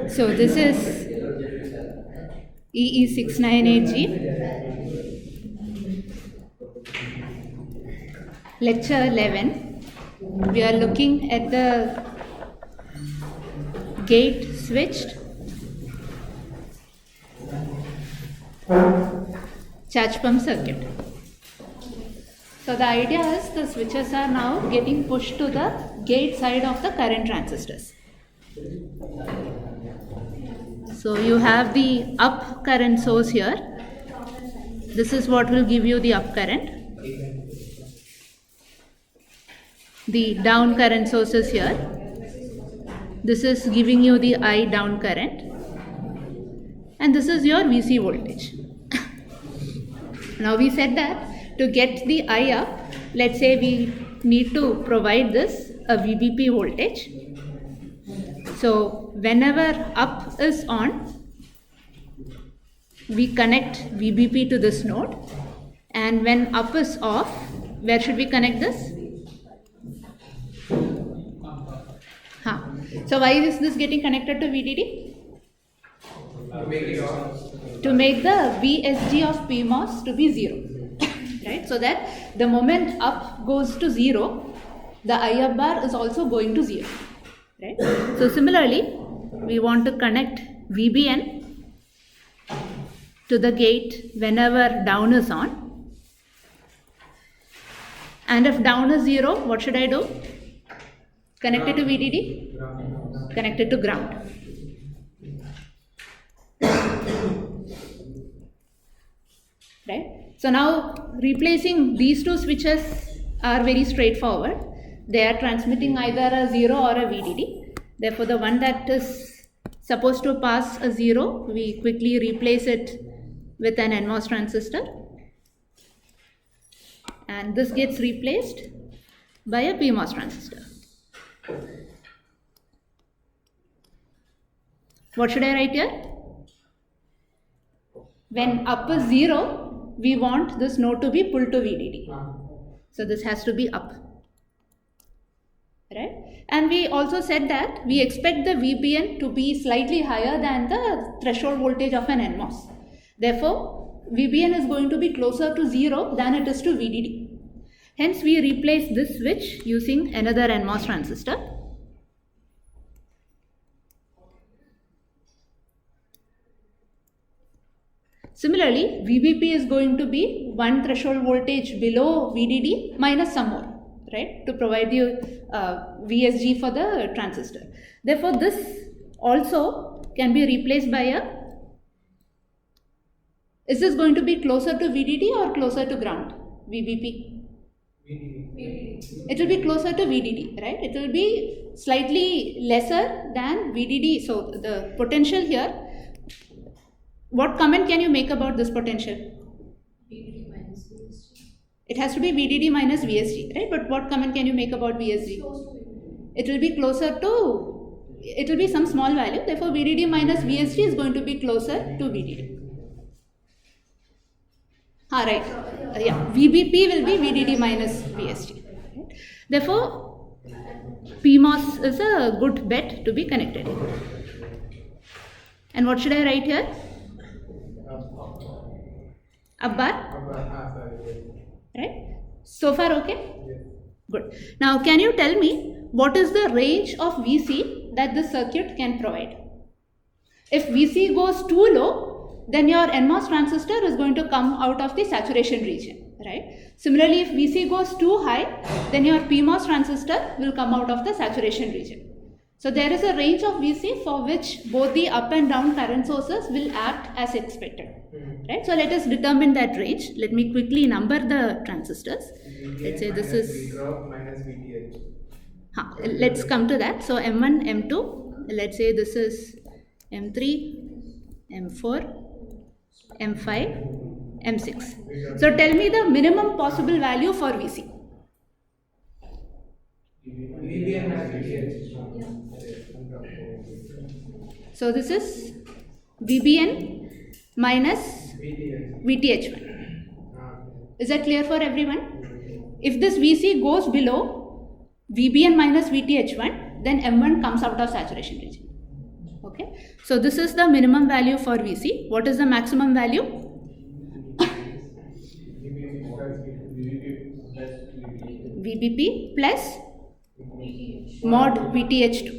So this is EE698G, lecture 11. We are looking at the gate switched charge pump circuit. So the idea is the switches are now getting pushed to the gate side of the current transistors. So you have the up current source here. This is what will give you the up current. The down current source is here. This is giving you the I down current. And this is your VC voltage. Now we said that to get the I up, let's say we need to provide this a VBP voltage. So whenever up is on, we connect VBP to this node, and when up is off, where should we connect this? So why is this getting connected to VDD? To make it off. To make the VSG of PMOS to be 0. Right? So that the moment up goes to 0, the I up bar is also going to 0. Right? So similarly, we want to connect VBN to the gate whenever down is on. And if down is 0, what should I do? Connect it to VDD? Connect it to ground. Right? So now replacing these two switches are very straightforward. They are transmitting either a 0 or a VDD. Therefore, the one that is supposed to pass a 0, we quickly replace it with an NMOS transistor. And this gets replaced by a PMOS transistor. What should I write here? When up is 0, we want this node to be pulled to VDD. So this has to be up. Right? And we also said that we expect the VBN to be slightly higher than the threshold voltage of an NMOS. Therefore, VBN is going to be closer to 0 than it is to VDD. Hence, we replace this switch using another NMOS transistor. Similarly, VBP is going to be one threshold voltage below VDD minus some more, right, to provide you VSG for the transistor. Therefore, this also can be replaced by a, is this going to be closer to VDD or closer to ground? VBP? VDD. It will be closer to VDD, right? It will be slightly lesser than VDD. So the potential here, what comment can you make about this potential? VDD minus VSG. It has to be VDD minus VSG, right? But what comment can you make about VSG? It will be closer to, it will be some small value. Therefore, VDD minus VSG is going to be closer to VDD. Right. VBP will be VDD minus VSG. Right? Therefore, PMOS is a good bet to be connected. And what should I write here? Up bar? Right? So far okay? Good. Now can you tell me what is the range of VC that this circuit can provide? If VC goes too low, then your NMOS transistor is going to come out of the saturation region. Right? Similarly, if VC goes too high, then your PMOS transistor will come out of the saturation region. So there is a range of VC for which both the up and down current sources will act as expected. Right? So let us determine that range. Let me quickly number the transistors. Let's say this is minus VTH. Let's come to that. So M1, M2. Let's say this is M3, M4, M5, M6. So tell me the minimum possible value for VC. VBN minus VTH. So this is VBN minus VTH1. Is that clear for everyone? If this VC goes below VBN minus VTH1, then M1 comes out of saturation region. Okay, so this is the minimum value for VC. What is the maximum value? VBP plus mod VTH2.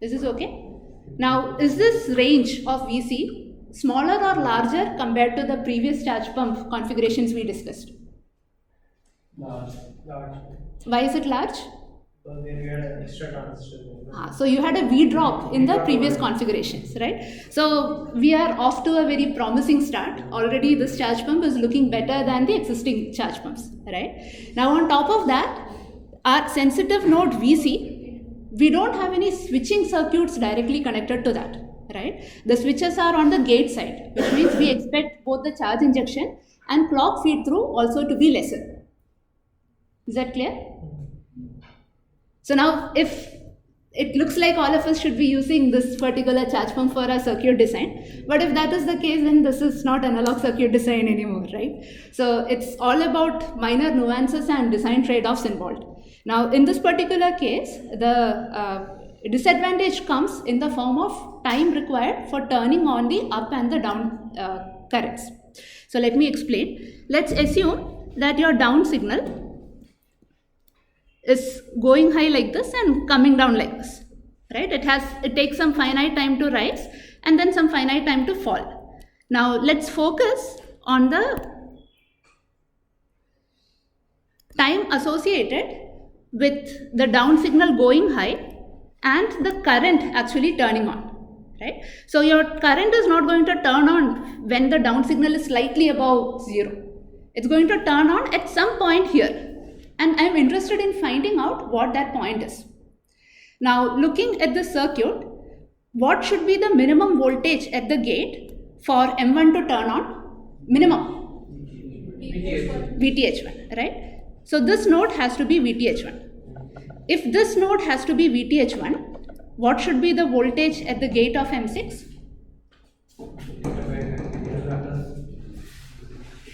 This is okay. Now, is this range of VC smaller or larger compared to the previous charge pump configurations we discussed? Large. Why is it large? Because then we had an extra transistor. So you had a V drop in the previous configurations, right? So we are off to a very promising start. Already this charge pump is looking better than the existing charge pumps, right? Now on top of that, our sensitive node VC, we don't have any switching circuits directly connected to that, right? The switches are on the gate side, which means we expect both the charge injection and clock feed through also to be lesser. Is that clear? So now if it looks like all of us should be using this particular charge pump for our circuit design, but if that is the case, then this is not analog circuit design anymore, right? So it's all about minor nuances and design trade-offs involved. Now in this particular case, the disadvantage comes in the form of time required for turning on the up and the down currents. So let me explain. Let's assume that your down signal is going high like this and coming down like this, right? It takes some finite time to rise and then some finite time to fall. Now let's focus on the time associated with the down signal going high and the current actually turning on, right? So your current is not going to turn on when the down signal is slightly above 0. It's going to turn on at some point here. And I am interested in finding out what that point is. Now, looking at the circuit, what should be the minimum voltage at the gate for M1 to turn on? Minimum. VTH1, right? So this node has to be VTH1. If this node has to be VTH1, what should be the voltage at the gate of M6?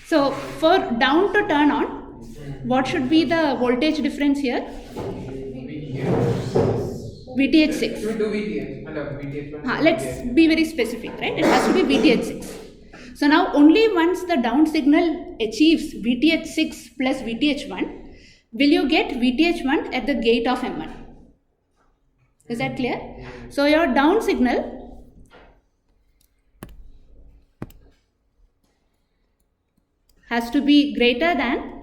So for down to turn on, what should be the voltage difference here? VTH6. Let's be very specific, right? It has to be VTH6. So now only once the down signal achieves VTH6 plus VTH1 will you get VTH1 at the gate of M1. Is that clear? So your down signal has to be greater than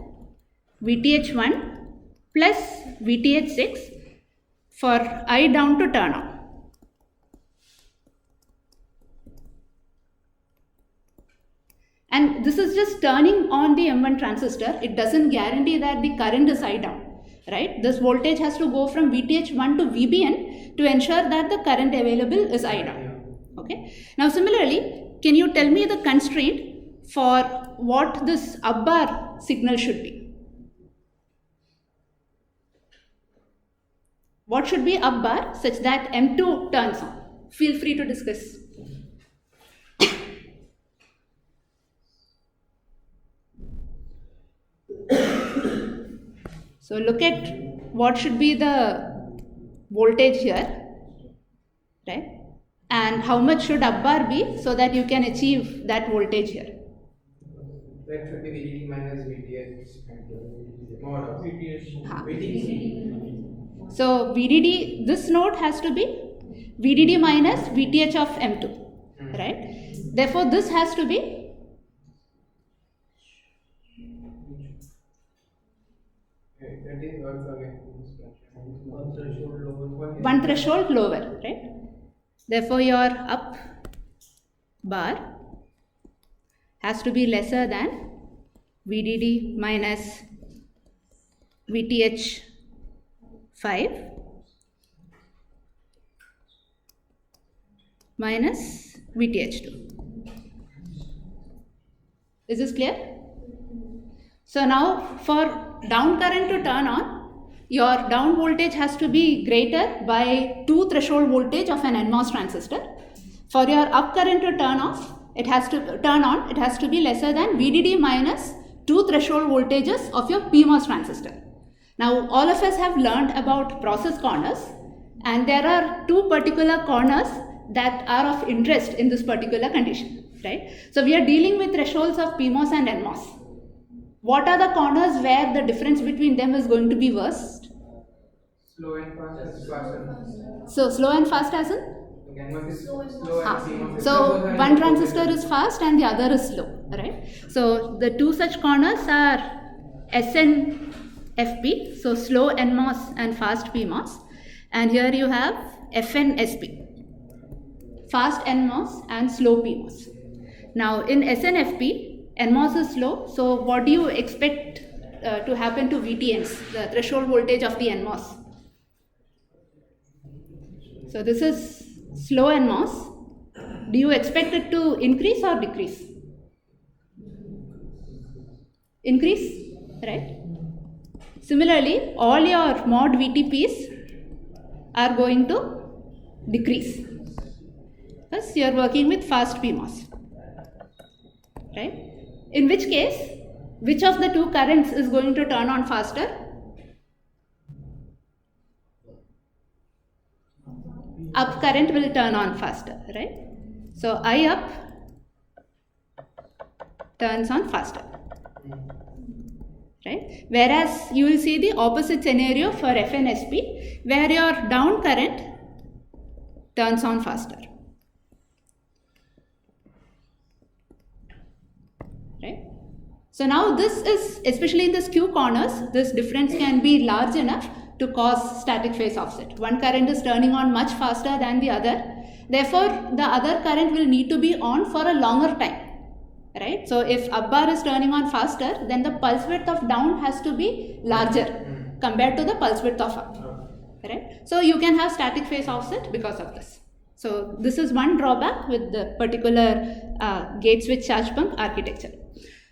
VTH1 plus VTH6 for I down to turn on. And this is just turning on the M1 transistor. It doesn't guarantee that the current is I down, right? This voltage has to go from VTH1 to VBN to ensure that the current available is I down. Okay. Now similarly, can you tell me the constraint for what this up bar signal should be? What should be up bar such that M2 turns on? Feel free to discuss. So look at what should be the voltage here, right? And how much should up bar be so that you can achieve that voltage here? That should be VDD minus VTH. Mod of VTH. So VDD, this node has to be VDD minus VTH of M2, right? Therefore, this has to be that is also one threshold lower, right? Therefore, your up bar has to be lesser than VDD minus VTH 5 minus VTH2. Is this clear? So now for down current to turn on, your down voltage has to be greater by 2 threshold voltage of an NMOS transistor. For your up current to turn off, it has to turn on, it has to be lesser than VDD minus 2 threshold voltages of your PMOS transistor. Now all of us have learned about process corners. and there are two particular corners that are of interest in this particular condition, right? So we are dealing with thresholds of PMOS and NMOS. What are the corners where the difference between them is going to be worst? Slow and fast, faster. So slow and fast as in? NMOS is Slow and slow fast. and PMOS is So slow. one transistor is fast and the other is slow, right? So the two such corners are SNFP, so slow NMOS and fast PMOS, and here you have FNSP, fast NMOS and slow PMOS. Now in SNFP, NMOS is slow, so what do you expect to happen to VTNs, the threshold voltage of the NMOS? So this is slow NMOS. Do you expect it to increase or decrease? Increase, right? Similarly, all your mod VTPs are going to decrease because you are working with fast PMOS, right? In which case, which of the two currents is going to turn on faster? Up current will turn on faster, right? So I up turns on faster, right? Whereas you will see the opposite scenario for FNSP where your down current turns on faster, right? So now this is, especially in the skew corners, this difference can be large enough to cause static phase offset. One current is turning on much faster than the other, therefore the other current will need to be on for a longer time, right? So if up bar is turning on faster, then the pulse width of down has to be larger compared to the pulse width of up, right? So you can have static phase offset because of this. So this is one drawback with the particular gate switch charge pump architecture.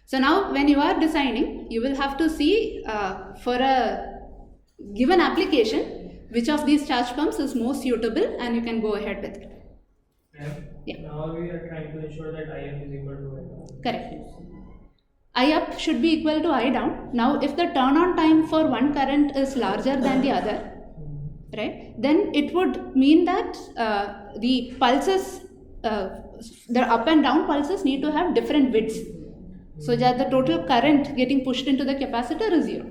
So now when you are designing, you will have to see for a given application which of these charge pumps is most suitable, and you can go ahead with it. Yeah. Now we are trying to ensure that IF is equal to I. Correct. I up should be equal to I down. Now if the turn on time for one current is larger than the other, right, then it would mean that the pulses, the up and down pulses need to have different widths, so that the total current getting pushed into the capacitor is zero.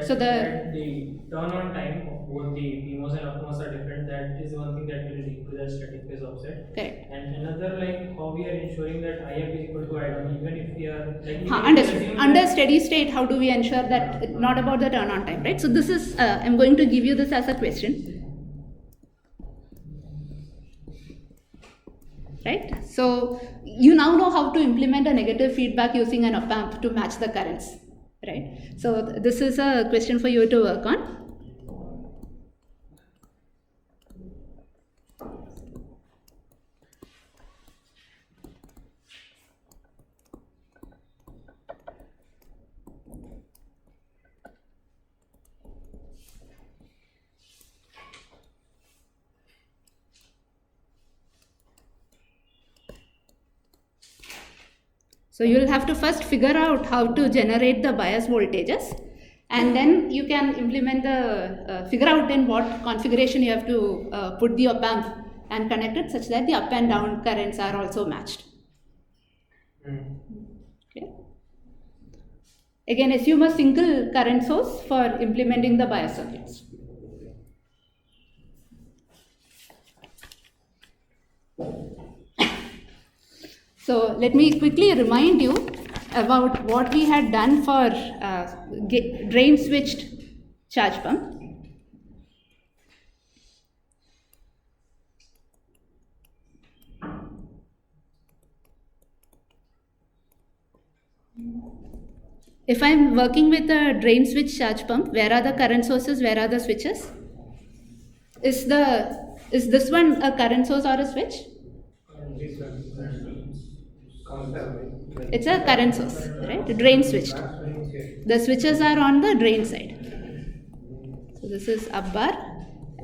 So that the turn on time of both the PMOS and upMOS are different. That is one thing that will lead to that static phase offset. Correct. And another, like how we are ensuring that IF is equal to I down, even if we are like even if we Understood. assume Under that- steady state, how do we ensure that it's not about the turn on time, right? So this is, I'm going to give you this as a question, right? So you now know how to implement a negative feedback using an op amp to match the currents, right? So this is a question for you to work on. So you will have to first figure out how to generate the bias voltages, and then you can implement the, figure out in what configuration you have to put the op amp and connect it such that the up and down currents are also matched. Okay. Again, assume a single current source for implementing the bias circuits. So let me quickly remind you about what we had done for drain switched charge pump. If I am working with a drain switch charge pump, where are the current sources, where are the switches? Is this one a current source or a switch? It's a current source, right? Drain switched. The switches are on the drain side. So this is up bar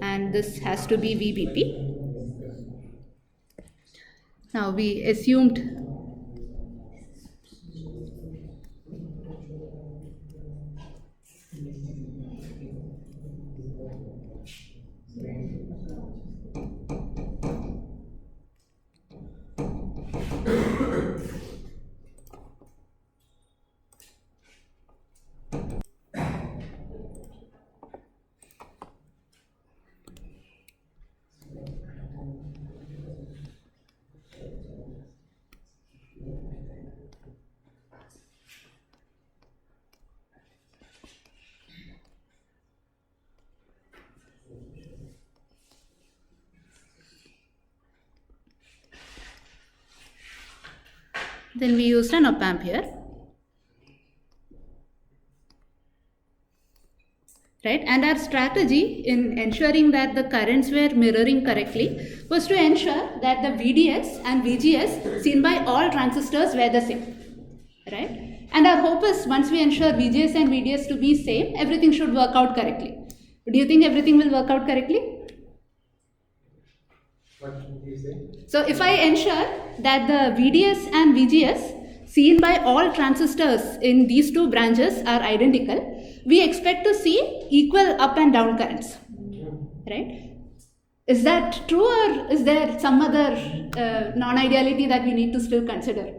and this has to be VBP. Now we assumed Then we used an op amp here. Right, and our strategy in ensuring that the currents were mirroring correctly was to ensure that the VDS and VGS seen by all transistors were the same. Right, and our hope is once we ensure VGS and VDS to be same, everything should work out correctly. Do you think everything will work out correctly? What did you say? So if I ensure that the VDS and VGS seen by all transistors in these two branches are identical, we expect to see equal up and down currents. Right? Is that true, or is there some other non-ideality that we need to still consider?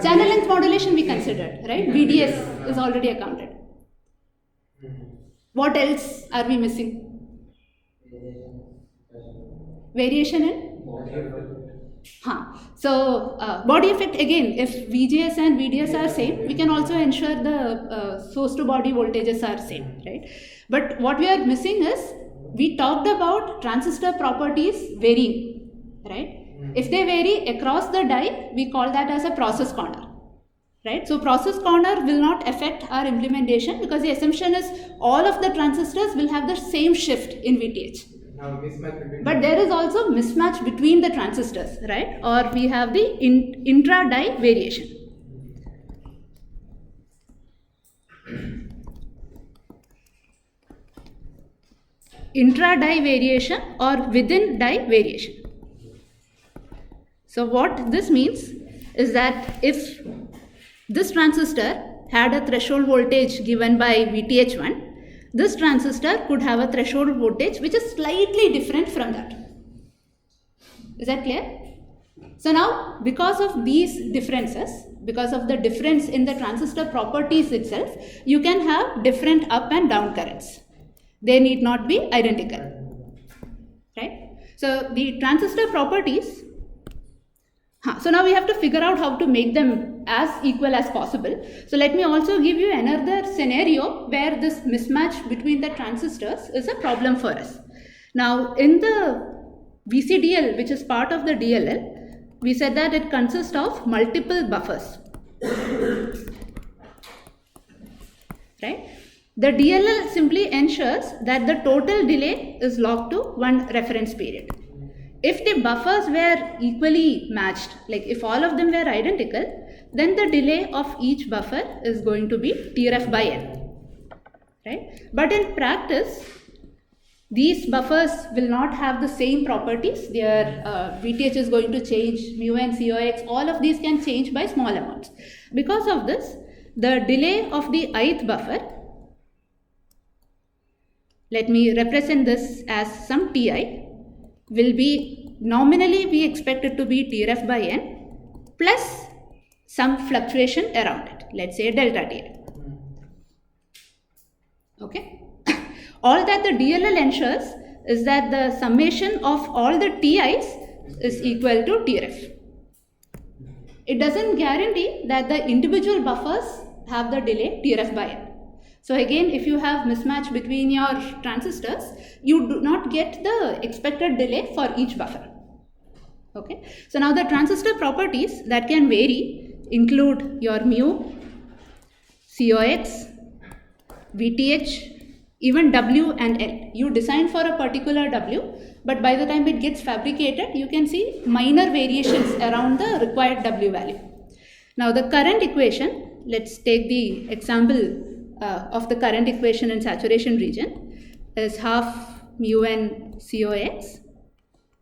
Channel length modulation we considered, right? VDS is already accounted. What else are we missing? Variation in? So body effect, again, if VGS and VDS are same, we can also ensure the source to body voltages are same, right? But what we are missing is, we talked about transistor properties varying, right? If they vary across the die, we call that as a process corner, right? So process corner will not affect our implementation because the assumption is all of the transistors will have the same shift in VTH. Now mismatch between. But there is also mismatch between the transistors, right? Or we have the intra-die variation. Intra-die variation or within die variation. So what this means is that if this transistor had a threshold voltage given by VTH1, this transistor could have a threshold voltage which is slightly different from that. Is that clear? So now, because of these differences, because of the difference in the transistor properties itself, you can have different up and down currents. They need not be identical. Right? So the transistor properties, so now we have to figure out how to make them as equal as possible. So let me also give you another scenario where this mismatch between the transistors is a problem for us. Now in the VCDL, which is part of the DLL, we said that it consists of multiple buffers. Right? The DLL simply ensures that the total delay is logged to one reference period. If the buffers were equally matched, like if all of them were identical, then the delay of each buffer is going to be Tref by n. Right? But in practice, these buffers will not have the same properties. Their VTH is going to change, mu and COX, all of these can change by small amounts. Because of this, the delay of the ith buffer, let me represent this as some Ti, will be nominally we expect it to be Tref by n plus some fluctuation around it, let's say delta Ti. Okay. All that the DLL ensures is that the summation of all the Ti's is equal to Tref. It doesn't guarantee that the individual buffers have the delay Tref by n. So again, if you have mismatch between your transistors, you do not get the expected delay for each buffer. Okay. So now the transistor properties that can vary include your mu, COX, VTH, even W and L. You design for a particular W, but by the time it gets fabricated, you can see minor variations around the required W value. Now the current equation, let's take the example of the current equation in saturation region, is half mu n COX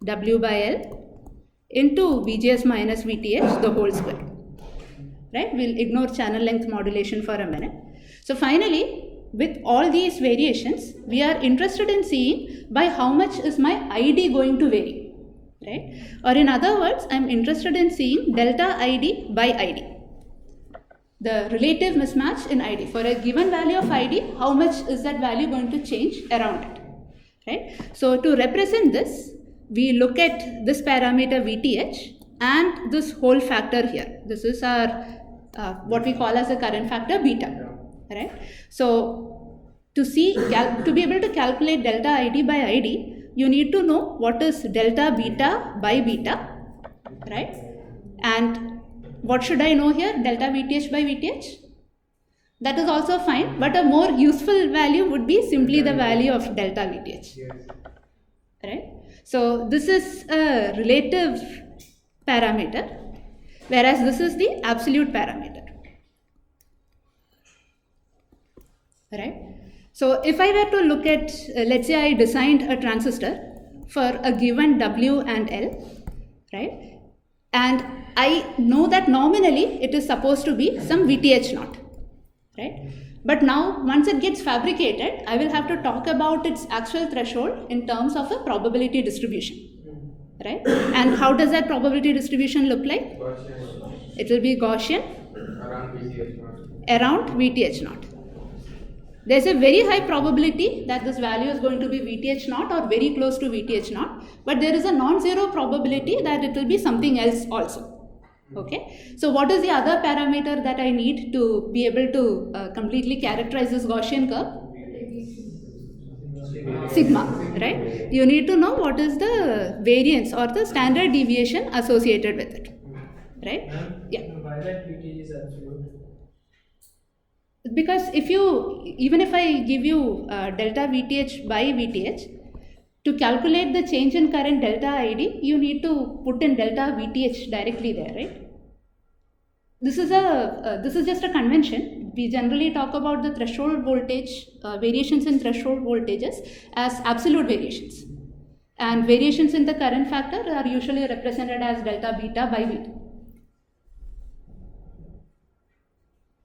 W by L into VGS minus VTH the whole square. Right? We'll ignore channel length modulation for a minute. So finally, with all these variations, we are interested in seeing by how much is my ID going to vary. Right? Or in other words, I'm interested in seeing delta ID by ID. The relative mismatch in ID. For a given value of ID, how much is that value going to change around it? Right? So to represent this, we look at this parameter VTH and this whole factor here. This is our what we call as a current factor beta. Right? So to be able to calculate delta ID by ID, you need to know what is delta beta by beta, right? And what should I know here? Delta VTH by VTH? That is also fine, but a more useful value would be simply the value of delta VTH. Yes. Right? So this is a relative parameter, whereas this is the absolute parameter. Right? So if I were to look at, let's say I designed a transistor for a given W and L, right? And I know that nominally it is supposed to be some VTH naught, right? But now once it gets fabricated, I will have to talk about its actual threshold in terms of a probability distribution, right? And how does that probability distribution look like? Gaussian It will be Gaussian around VTH naught. around VTH naught. There's a very high probability that this value is going to be VTH naught or very close to VTH naught, but there is a non-zero probability that it will be something else also. Okay, so what is the other parameter that I need to be able to completely characterize this Gaussian curve? Sigma, right? You need to know what is the variance or the standard deviation associated with it, right? Yeah. Why that VTH is absolute? Because even if I give you delta VTH by VTH, to calculate the change in current delta ID, you need to put in delta VTH directly there, right? This is just a convention. We generally talk about the threshold voltage, variations in threshold voltages as absolute variations. And variations in the current factor are usually represented as delta beta by beta.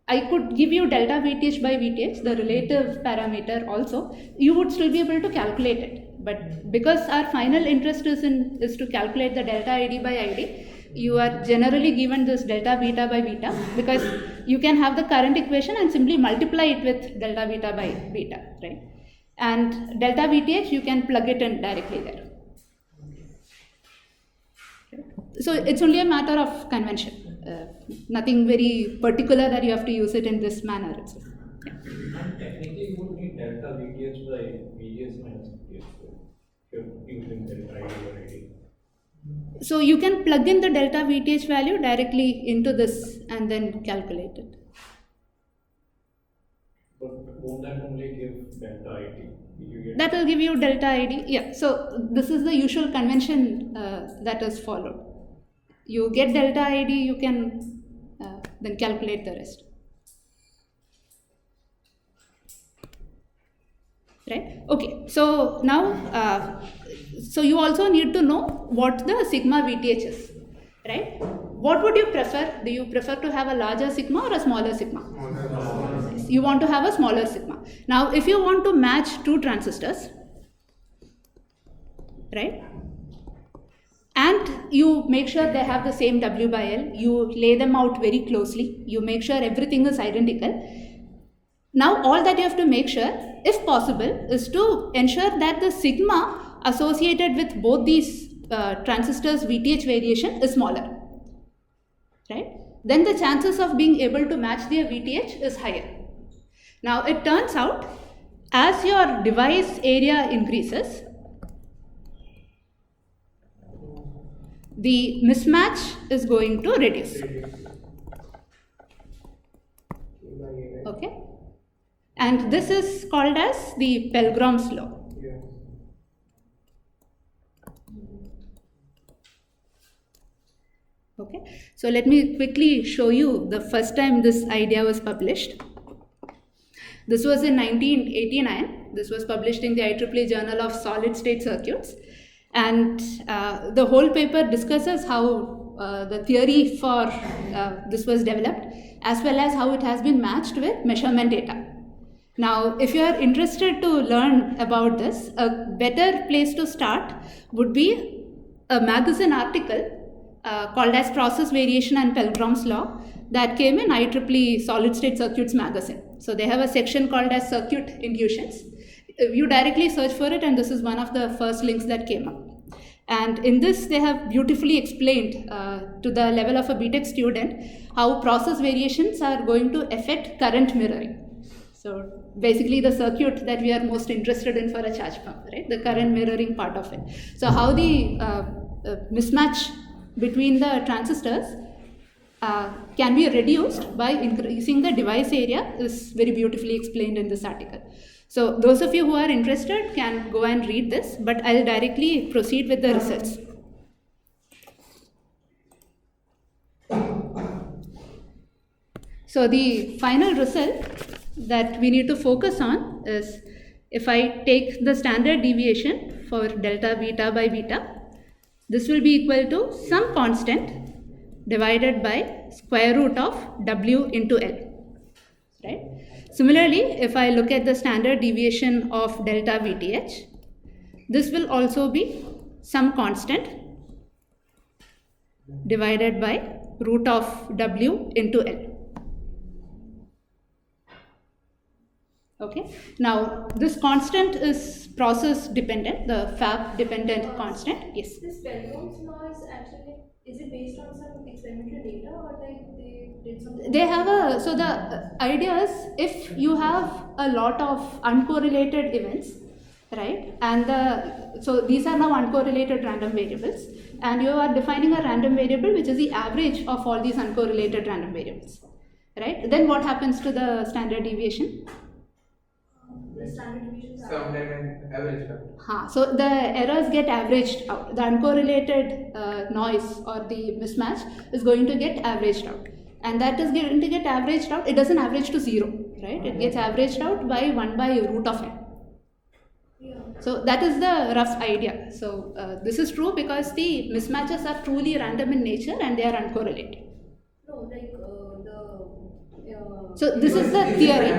I could give you delta VTH by VTH, the relative parameter also. You would still be able to calculate it. But because our final interest is to calculate the delta ID by ID, you are generally given this delta beta by beta, because you can have the current equation and simply multiply it with delta beta by beta, right? And delta VTH, you can plug it in directly there. So it's only a matter of convention. Nothing very particular that you have to use it in this manner itself. Yeah. And technically, you would need delta VTH by VGS minus VTH if you're using delta ID or ID. So you can plug in the delta VTH value directly into this and then calculate it. But won't that only give delta ID? That will give you delta ID. Yeah. So this is the usual convention that is followed. You get delta ID, you can then calculate the rest. Right? Okay. So now, so you also need to know what the sigma VTH is. Right? What would you prefer? Do you prefer to have a larger sigma or a smaller sigma? You want to have a smaller sigma. Now, if you want to match two transistors, right? And you make sure they have the same W by L, you lay them out very closely, you make sure everything is identical. Now, all that you have to make sure, if possible, is to ensure that the sigma associated with both these transistors' VTH variation is smaller. Right? Then the chances of being able to match their VTH is higher. Now, it turns out, as your device area increases, the mismatch is going to reduce. Okay? And this is called as the Pelgrom's law. Okay, so let me quickly show you the first time this idea was published. This was in 1989. This was published in the IEEE Journal of Solid State Circuits. And the whole paper discusses how the theory for this was developed, as well as how it has been matched with measurement data. Now, if you are interested to learn about this, a better place to start would be a magazine article called as Process Variation and Pelgrom's Law that came in IEEE Solid State Circuits magazine. So they have a section called as Circuit Intuitions. You directly search for it, and this is one of the first links that came up. And in this, they have beautifully explained to the level of a BTech student how process variations are going to affect current mirroring. So basically the circuit that we are most interested in for a charge pump, right? The current mirroring part of it. So how the mismatch between the transistors can be reduced by increasing the device area is very beautifully explained in this article. So those of you who are interested can go and read this, but I'll directly proceed with the results. So the final result that we need to focus on is, if I take the standard deviation for delta beta by beta, this will be equal to some constant divided by square root of w into L, right? Similarly, if I look at the standard deviation of delta VTH, this will also be some constant divided by root of w into L. Okay, now this constant is process dependent, the fab dependent constant. Yes. This Pelgrom's law is actually, is it based on some experimental data, or like they did something? They have a, so the idea is, if you have a lot of uncorrelated events, right, and so these are now uncorrelated random variables, and you are defining a random variable which is the average of all these uncorrelated random variables, right? Then what happens to the standard deviation? The standard deviation is Sometime average out. So the errors get averaged out. The uncorrelated noise or the mismatch is going to get averaged out. And that is going to get averaged out. It doesn't average to 0, right? It gets averaged out by 1 by root of n. Yeah. So that is the rough idea. So this is true because the mismatches are truly random in nature and they are uncorrelated. No, like So this is the theory.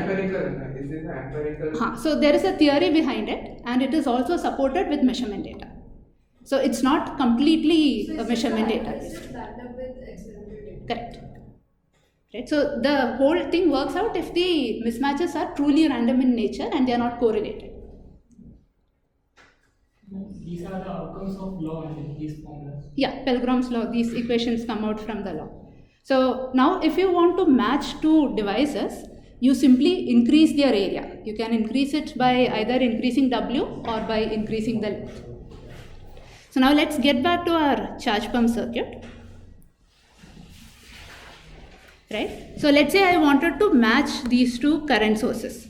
Is this empirical? So there is a theory behind it, and it is also supported with measurement data. So it's not completely so it's measurement just data it's based. just backed up with experimental data. Correct. Right. So the whole thing works out if the mismatches are truly random in nature and they are not correlated. These are the outcomes of law and these formulas. Yeah, Pelgrom's law, these equations come out from the law. So now if you want to match two devices, you simply increase their area. You can increase it by either increasing W or by increasing the length. So now let's get back to our charge pump circuit. Right? So let's say I wanted to match these two current sources.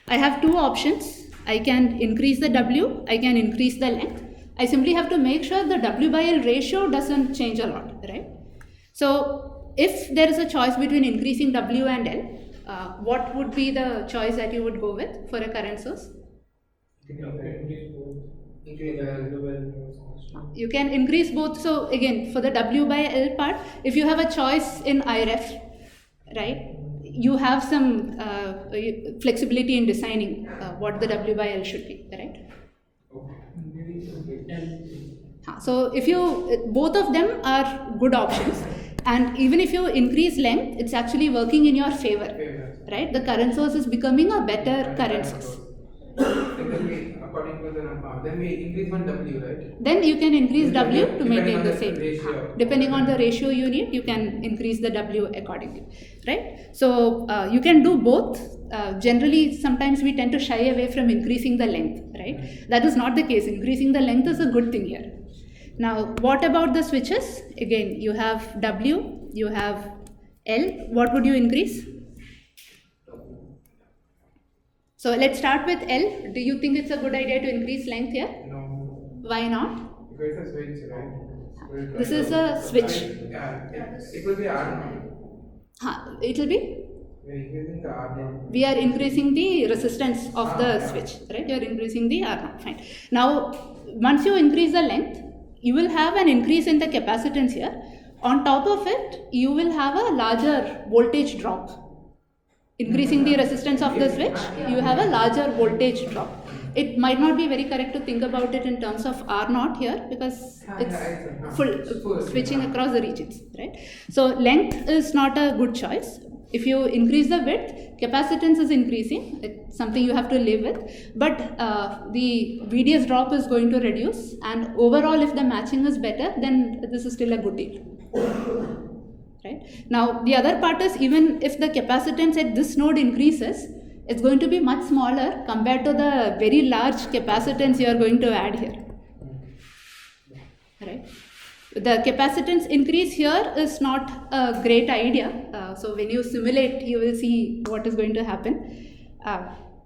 I have two options. I can increase the W, I can increase the length. I simply have to make sure the W by L ratio doesn't change a lot, right? So if there is a choice between increasing W and L, what would be the choice that you would go with for a current source? You can increase both. So again, for the W by L part, if you have a choice in IREF, right, you have some flexibility in designing what the W by L should be, right? So if you, both of them are good options, and even if you increase length, it's actually working in your favor, right? The current source is becoming a better current source. According to the number, then we increase one W, right? Then you can increase W to Depending maintain on the the same. ratio. Depending on the ratio you need, you can increase the W accordingly, right? So you can do both. Generally, sometimes we tend to shy away from increasing the length, right? That is not the case. Increasing the length is a good thing here. Now, what about the switches? Again, you have W, you have L. What would you increase? So let's start with L. Do you think it's a good idea to increase length here? No. Why not? Because it's a switch, right? This is a switch. Yeah, it will be R now. It will be? We are increasing the R now. We are increasing the resistance of the switch, right? You are increasing the R0. Fine. Now, once you increase the length, you will have an increase in the capacitance here. On top of it, you will have a larger voltage drop. Increasing the resistance of the switch, you have a larger voltage drop. It might not be very correct to think about it in terms of R0 here because it's full switching across the regions, right? So length is not a good choice. If you increase the width, capacitance is increasing. It's something you have to live with. But the VDS drop is going to reduce, and overall, if the matching is better, then this is still a good deal. Right? Now, the other part is, even if the capacitance at this node increases, it's going to be much smaller compared to the very large capacitance you are going to add here. Right? The capacitance increase here is not a great idea. So when you simulate, you will see what is going to happen.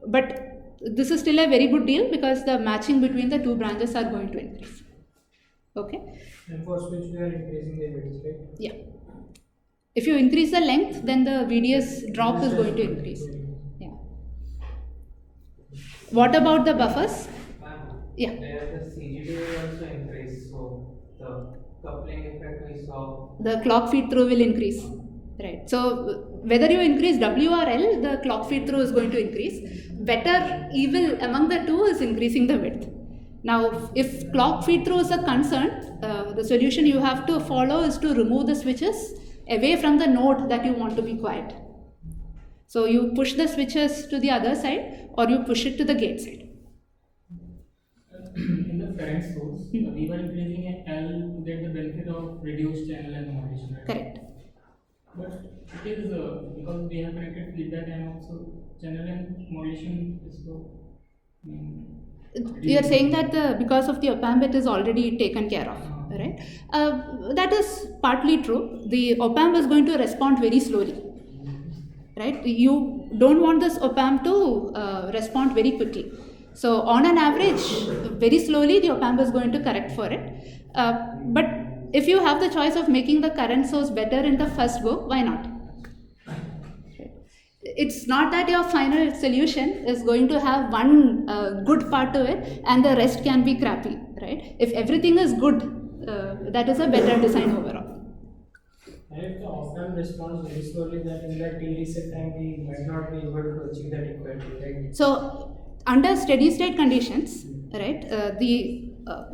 But this is still a very good deal because the matching between the two branches are going to increase. Okay? And for switch, we are increasing the width, right? Yeah. If you increase the length, then the VDS drop is going to increase. Yeah. What about the buffers? Yeah. There the CGD will also increase, so the coupling effect we saw. The clock feed through will increase. Right. So whether you increase W or L, the clock feed through is going to increase. Better evil among the two is increasing the width. Now, if clock feed through is a concern, the solution you have to follow is to remove the switches away from the node that you want to be quiet. So you push the switches to the other side or you push it to the gate side. In the current source, we were increasing an L to get the benefit of reduced channel and modulation, right? Correct. But it is because we have connected feedback and also channel and modulation is so. You are saying that because of the op-amp it is already taken care of, right? That is partly true. The op-amp is going to respond very slowly, right? You don't want this op-amp to respond very quickly. So on an average, very slowly the op-amp is going to correct for it. But if you have the choice of making the current source better in the first go, why not? It's not that your final solution is going to have one good part to it and the rest can be crappy, right? If everything is good, that is a better design overall. And if the op-amp responds very slowly, then in that till reset time we might not be able to achieve that equality, right? So under steady state conditions, right,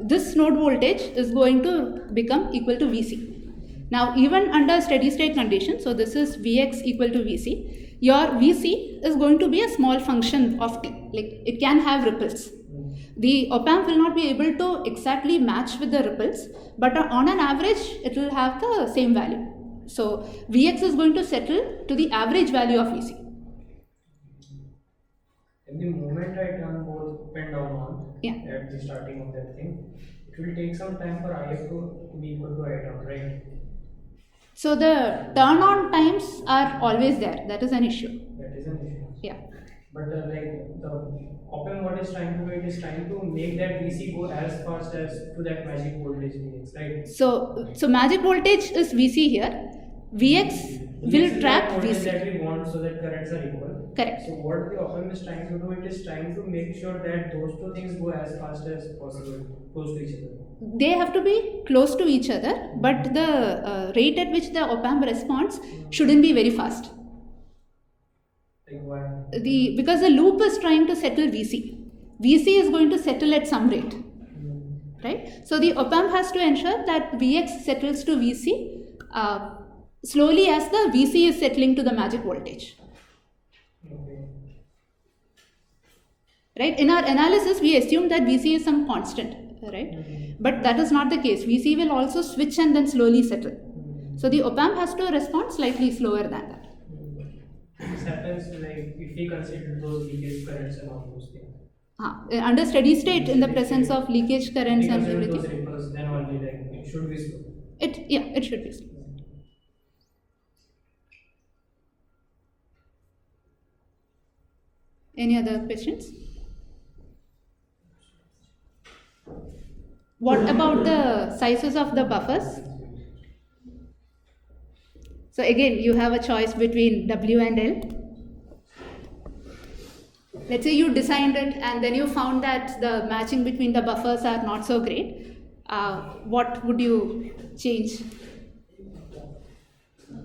this node voltage is going to become equal to Vc. Now even under steady state conditions, so this is Vx equal to Vc, your Vc is going to be a small function of t, like it can have ripples. The op-amp will not be able to exactly match with the ripples, but on an average it will have the same value. So Vx is going to settle to the average value of Vc. And the moment I turn both up and down on Yeah. at the starting of that thing, it will take some time for IF to be equal to I down, right? So the turn on times are always there. That is an issue. That is an issue. Yeah. But like the op-amp, what is trying to do, it is trying to make that VC go as fast as to that magic voltage Vx, right? So magic voltage is Vc here. Vx will track voltage Vc. that we want so that currents are equal. Correct. So what the op-amp is trying to do, it is trying to make sure that those two things go as fast as possible, close to each other. They have to be close to each other, but the rate at which the op-amp responds shouldn't be very fast. Like why? Because the loop is trying to settle Vc. Vc is going to settle at some rate, right? So the op-amp has to ensure that Vx settles to Vc slowly as the Vc is settling to the magic voltage. Okay. Right? In our analysis, we assume that Vc is some constant, right? But that is not the case. Vc will also switch and then slowly settle. So the op-amp has to respond slightly slower than that. This happens like if we consider those leakage currents and all those things. Under steady state, in the presence of leakage currents If we and consider those everything, ripples, then only like it should be slow. it should be slow. Any other questions? What about the sizes of the buffers? So again, you have a choice between W and L. Let's say you designed it and then you found that the matching between the buffers are not so great. What would you change?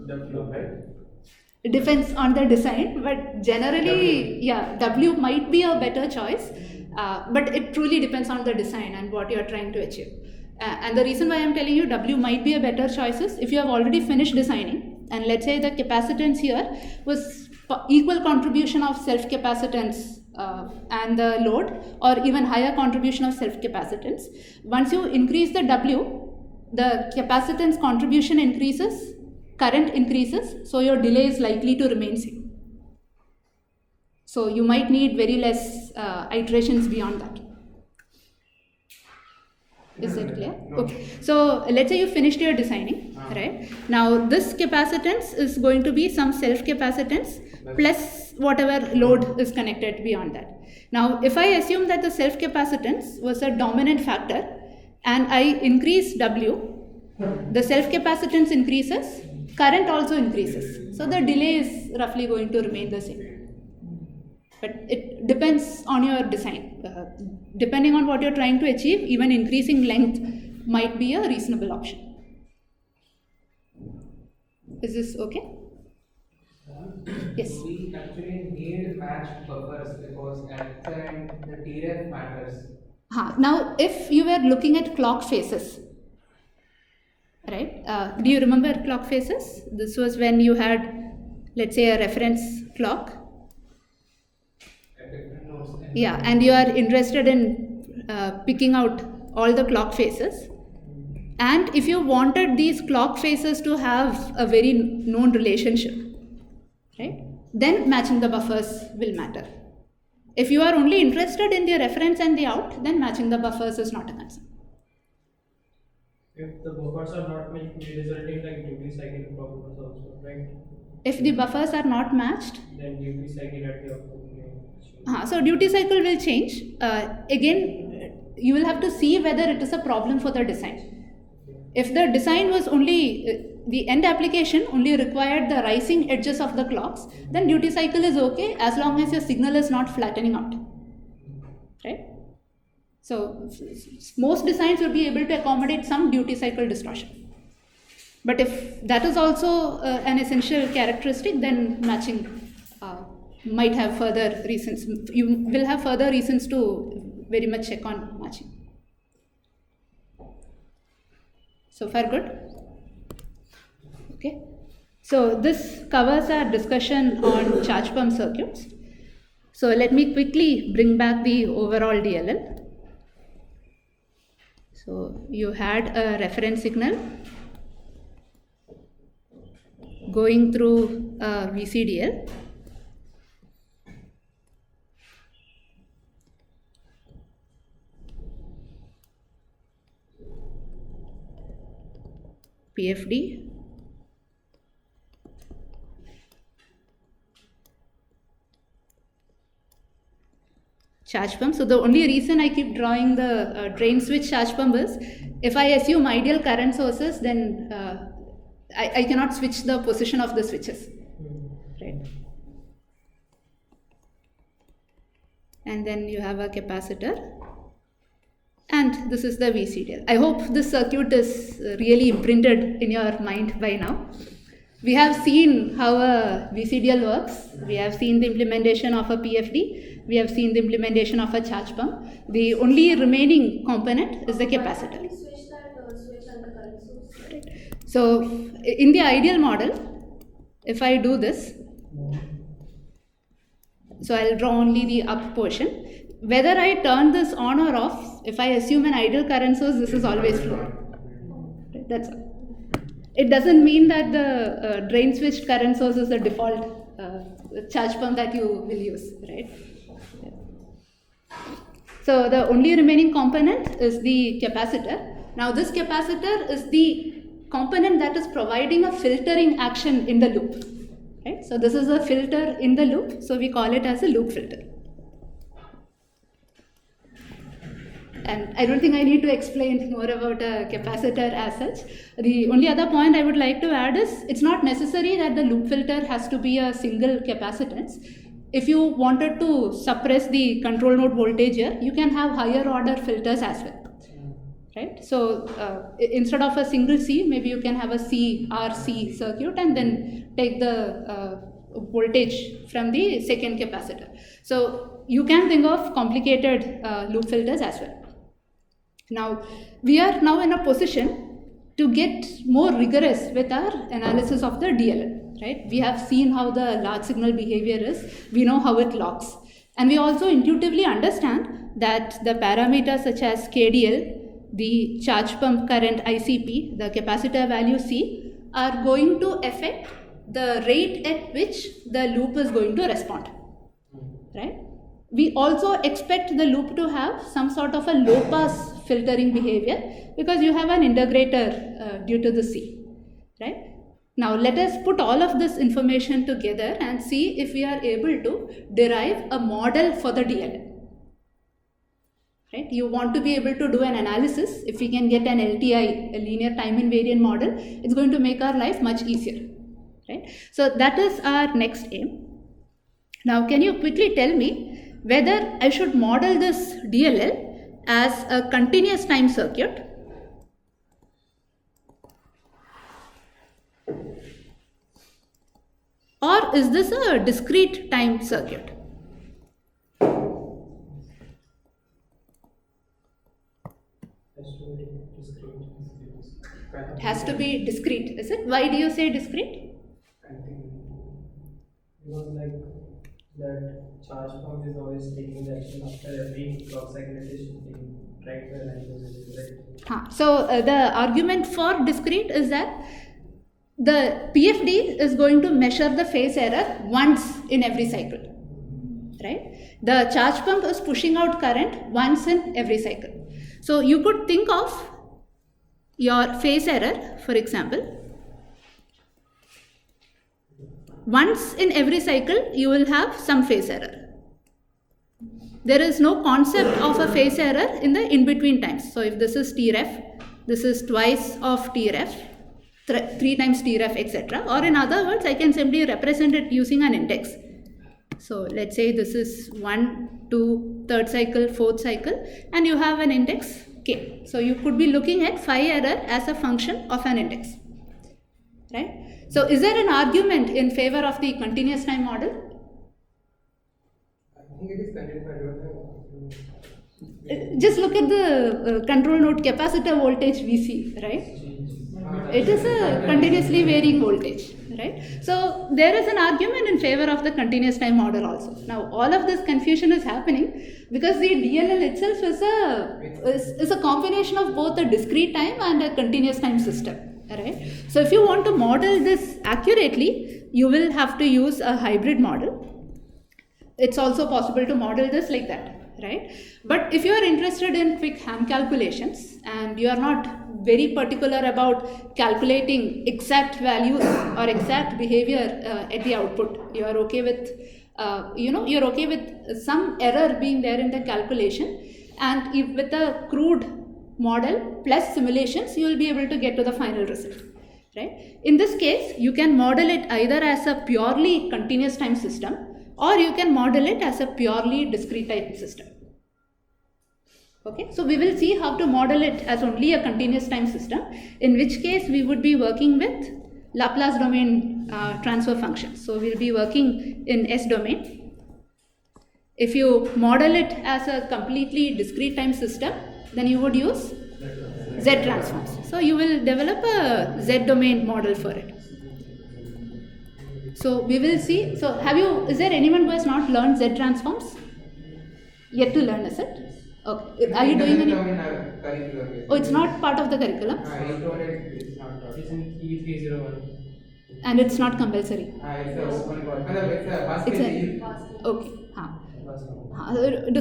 W, right? It depends on the design, but generally, W might be a better choice, but it truly depends on the design and what you are trying to achieve. And the reason why I am telling you W might be a better choice is if you have already finished designing, and let's say the capacitance here was equal contribution of self-capacitance and the load, or even higher contribution of self-capacitance. Once you increase the W, the capacitance contribution increases, current increases, so your delay is likely to remain same. So you might need very less iterations beyond that. Is it clear? No. Okay. So let's say you finished your designing, right? Now this capacitance is going to be some self-capacitance plus whatever load is connected beyond that. Now if I assume that the self-capacitance was a dominant factor and I increase W, the self-capacitance increases, current also increases. So the delay is roughly going to remain the same. But it depends on your design. Depending on what you're trying to achieve, even increasing length might be a reasonable option. Is this okay? Yes. We actually need matched buffers because at the end the DRF matters. Now, if you were looking at clock phases, right? Do you remember clock phases? This was when you had, let's say, a reference clock. At different nodes. Yeah, and you are interested in picking out all the clock phases. And if you wanted these clock phases to have a very known relationship, right, then matching the buffers will matter. If you are only interested in the reference and the out, then matching the buffers is not a concern. If the buffers are not matched, may result in like duty cycle problems also, right? If the buffers are not matched, Then duty cycle at the output may so duty cycle will change. Again, you will have to see whether it is a problem for the design. If the design was only, the end application only required the rising edges of the clocks, then duty cycle is okay as long as your signal is not flattening out, right? So most designs will be able to accommodate some duty cycle distortion. But if that is also an essential characteristic, then matching might have further reasons. You will have further reasons to very much check on matching. So far good? Okay. So this covers our discussion on charge pump circuits. So let me quickly bring back the overall DLL. So you had a reference signal going through a VCDL. PFD, charge pump. So the only reason I keep drawing the drain switch charge pump is if I assume ideal current sources, then I cannot switch the position of the switches, right? And then you have a capacitor. And this is the VCDL. I hope this circuit is really imprinted in your mind by now. We have seen how a VCDL works. We have seen the implementation of a PFD. We have seen the implementation of a charge pump. The only remaining component is the capacitor. Why can't we switch that switch and the current source? Right. So in the ideal model, if I do this, so I'll draw only the up portion. Whether I turn this on or off, if I assume an ideal current source, this is always flowing. Right, that's all. It doesn't mean that the drain switched current source is the default charge pump that you will use, right? Yeah. So the only remaining component is the capacitor. Now this capacitor is the component that is providing a filtering action in the loop. Right? So this is a filter in the loop, so we call it as a loop filter. And I don't think I need to explain more about a capacitor as such. The only other point I would like to add is it's not necessary that the loop filter has to be a single capacitance. If you wanted to suppress the control node voltage here, you can have higher order filters as well. Right? So instead of a single C, maybe you can have a CRC circuit and then take the voltage from the second capacitor. So you can think of complicated loop filters as well. Now, we are now in a position to get more rigorous with our analysis of the DLL, right? We have seen how the large signal behavior is, we know how it locks, and we also intuitively understand that the parameters such as KDL, the charge pump current ICP, the capacitor value C, are going to affect the rate at which the loop is going to respond, right? we also expect the loop to have some sort of a low pass filtering behavior because you have an integrator due to the C, right? Now let us put all of this information together and see if we are able to derive a model for the DLL. Right? You want to be able to do an analysis. If we can get an LTI, a linear time invariant model, it's going to make our life much easier. Right? So that is our next aim. Now can you quickly tell me whether I should model this DLL as a continuous time circuit or is this a discrete time circuit? It has to be discrete, is it? Why do you say discrete? Because like that charge pump is always taking the action after every clock cycle it is taking right where line is right. So the argument for discrete is that the PFD is going to measure the phase error once in every cycle, right? The charge pump is pushing out current once in every cycle. So you could think of your phase error, for example, once in every cycle you will have some phase error. There is no concept of a phase error in the in-between times. So if this is Tref, this is twice of Tref, 3 times Tref, etc. Or in other words, I can simply represent it using an index. So let's say this is 1, 2, 3rd cycle, 4th cycle, and you have an index k. So you could be looking at phi error as a function of an index, right? So is there an argument in favor of the continuous time model? I think it is content, but I don't have. Just look at the control node capacitor voltage VC, right? It is a continuously varying voltage, right? So there is an argument in favor of the continuous time model also. Now all of this confusion is happening because the DLL itself is a combination of both a discrete time and a continuous time system, right? So if you want to model this accurately, you will have to use a hybrid model. It's also possible to model this like that, right? But if you are interested in quick hand calculations and you are not very particular about calculating exact values or exact behavior at the output, you are okay with you're okay with some error being there in the calculation, and if with a crude model plus simulations you will be able to get to the final result, right? In this case you can model it either as a purely continuous time system or you can model it as a purely discrete time system. Okay, so we will see how to model it as only a continuous time system, in which case we would be working with Laplace domain transfer functions. So we will be working in S domain. If you model it as a completely discrete time system, then you would use Z transforms. So you will develop a Z domain model for it. So we will see. So is there anyone who has not learned Z transforms? Yet to learn, is it? Okay. Are you doing any? Curriculum. Oh, it's not part of the curriculum? It's not. It is in E301. And it's not compulsory? It's a open call. It's a basket. Okay.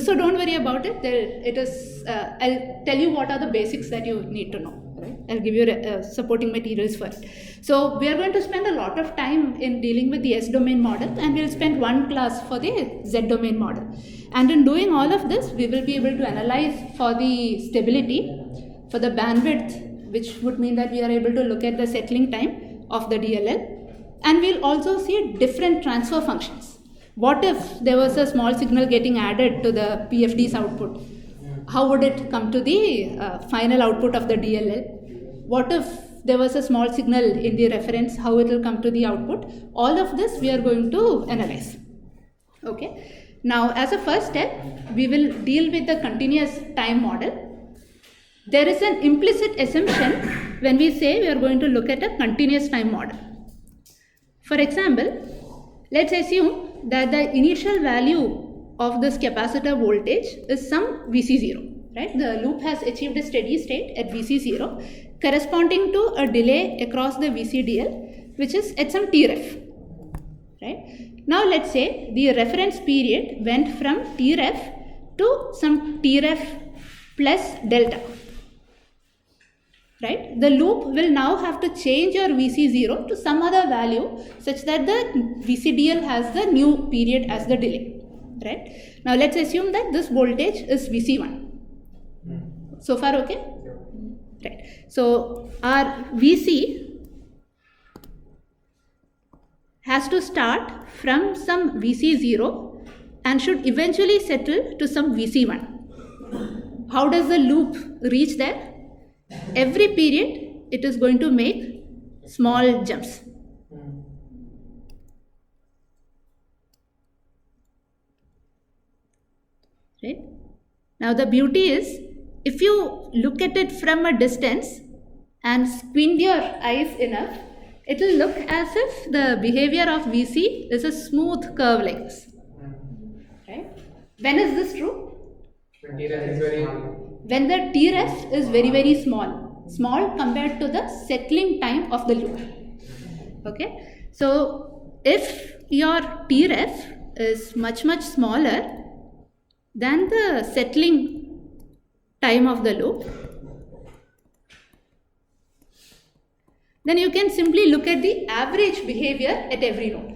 So don't worry about it. It is. I'll tell you what are the basics that you need to know. Right? I'll give you supporting materials first. So we are going to spend a lot of time in dealing with the S domain model, and we'll spend one class for the Z domain model. And in doing all of this, we will be able to analyze for the stability, for the bandwidth, which would mean that we are able to look at the settling time of the DLL, and we'll also see different transfer functions. What if there was a small signal getting added to the PFD's output? How would it come to the final output of the DLL? What if there was a small signal in the reference? How it will come to the output? All of this we are going to analyze. Okay. Now, as a first step, we will deal with the continuous time model. There is an implicit assumption when we say we are going to look at a continuous time model. For example, let's assume that the initial value of this capacitor voltage is some Vc0, right? The loop has achieved a steady state at Vc0 corresponding to a delay across the VCDL, which is at some Tref, right? Now let's say the reference period went from Tref to some Tref plus delta. Right? The loop will now have to change your VC0 to some other value such that the VCDL has the new period as the delay. Right? Now let's assume that this voltage is VC1. So far okay? Right. So our VC has to start from some VC0 and should eventually settle to some VC1. How does the loop reach there? Every period it is going to make small jumps. Right? Now the beauty is, if you look at it from a distance and squint your eyes enough, it will look as if the behavior of VC is a smooth curve like this. Right? When is this true? When the Tref is very, very small compared to the settling time of the loop. Okay? So if your Tref is much smaller than the settling time of the loop, then you can simply look at the average behavior at every node.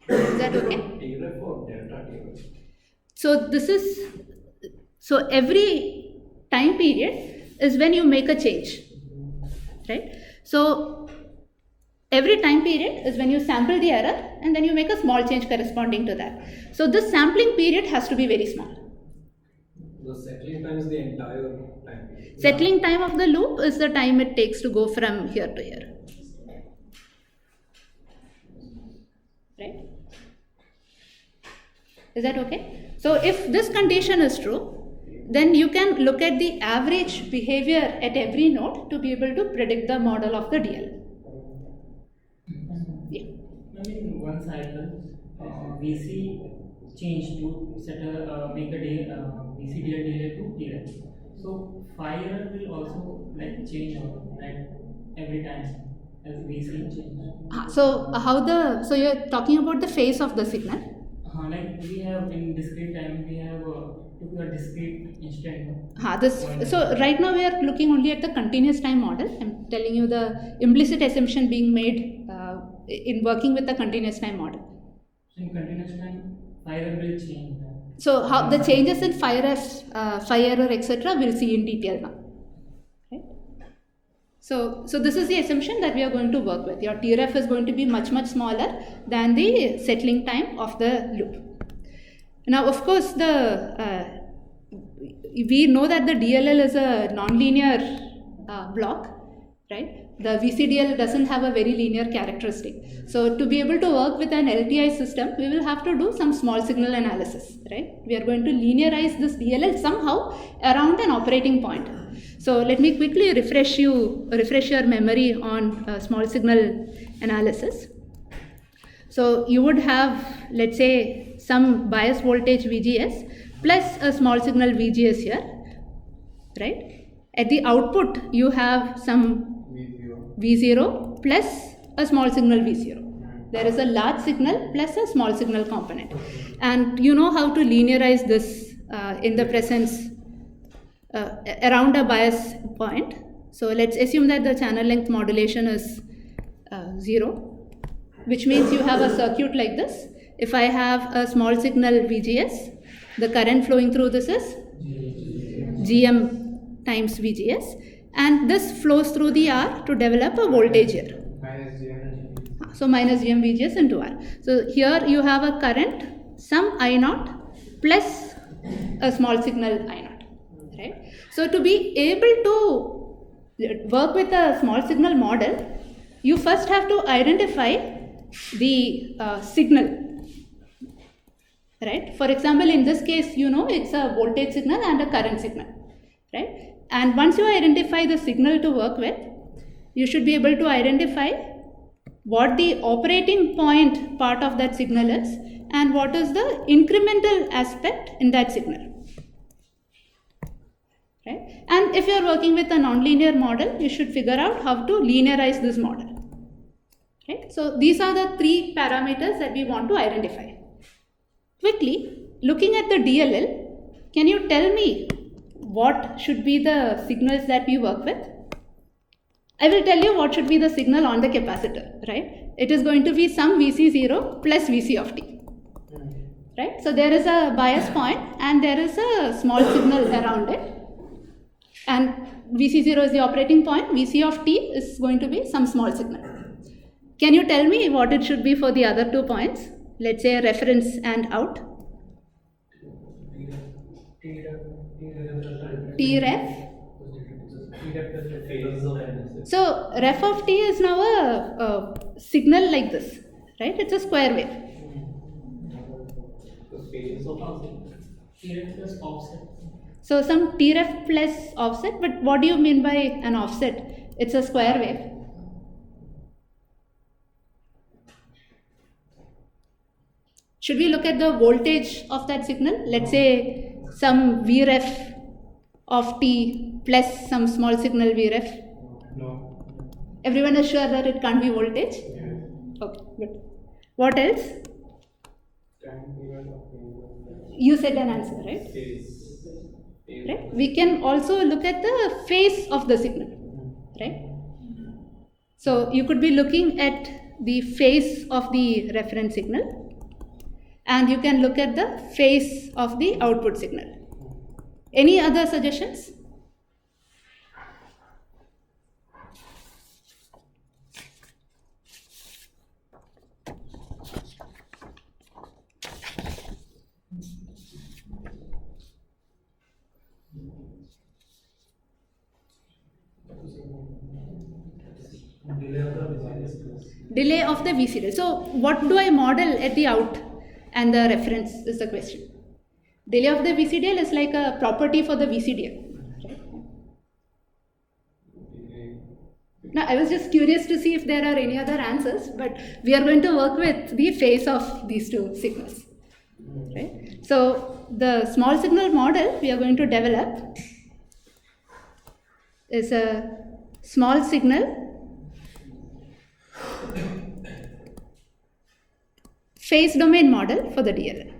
Is that okay? Tref or delta Tref? So every time period is when you make a change, right? So every time period is when you sample the error and then you make a small change corresponding to that. So this sampling period has to be very small. The settling time is the entire time period. Settling time of the loop is the time it takes to go from here to here. Right? Is that okay? So if this condition is true, then you can look at the average behavior at every node to be able to predict the model of the DL. Yeah. I mean, one cycle, VC changed to make a day VC delay to delay. So phi error will also like change every time as VC change. So you're talking about the phase of the signal. Like we have in discrete time, we have took a discrete instant. So right now we are looking only at the continuous time model. I'm telling you the implicit assumption being made in working with the continuous time model. So in continuous time, phi error will change. So how the changes in phi error, etc. we'll see in detail now. Right? So this is the assumption that we are going to work with. Your Tref is going to be much smaller than the settling time of the loop. Now, of course, we know that the DLL is a nonlinear block, right? The VCDL doesn't have a very linear characteristic. So to be able to work with an LTI system, we will have to do some small signal analysis, right? We are going to linearize this DLL somehow around an operating point. So let me quickly refresh your memory on small signal analysis. So you would have, let's say, some bias voltage VGS plus a small signal VGS here, right? At the output, you have some V0 plus a small signal V0. There is a large signal plus a small signal component. And you know how to linearize this in the presence around a bias point. So let's assume that the channel length modulation is 0, which means you have a circuit like this. If I have a small signal VGS, the current flowing through this is GM times VGS, and this flows through the R to develop a voltage here. So minus GM VGS into R. So here you have a current, some I0 plus a small signal I0, right? So to be able to work with a small signal model, you first have to identify the signal. Right? For example, in this case, you know it's a voltage signal and a current signal, right? And once you identify the signal to work with, you should be able to identify what the operating point part of that signal is and what is the incremental aspect in that signal, right? And if you are working with a nonlinear model, you should figure out how to linearize this model, right? So these are the three parameters that we want to identify. Quickly, looking at the DLL, can you tell me what should be the signals that we work with? I will tell you what should be the signal on the capacitor, right? It is going to be some Vc0 plus Vc of t, right? So there is a bias point and there is a small signal around it, and Vc0 is the operating point, Vc of t is going to be some small signal. Can you tell me what it should be for the other 2 points? Let's say reference and out. Tref. So ref of t is now a signal like this, right? It's a square wave. Tref plus offset. So some Tref plus offset, but what do you mean by an offset? It's a square wave. Should we look at the voltage of that signal? Let's say some Vref of t plus some small signal Vref. No. Everyone is sure that it can't be voltage? Yes. Okay, good. What else? Time period of You said an answer, right? Right? We can also look at the phase of the signal, right? So you could be looking at the phase of the reference signal, and you can look at the phase of the output signal. Any other suggestions? Delay of the VCDL. So what do I model at the out and the reference is the question. Delay of the VCDL is like a property for the VCDL. Right? Now I was just curious to see if there are any other answers, but we are going to work with the phase of these two signals. Right? So the small signal model we are going to develop is a small signal phase domain model for the DLL.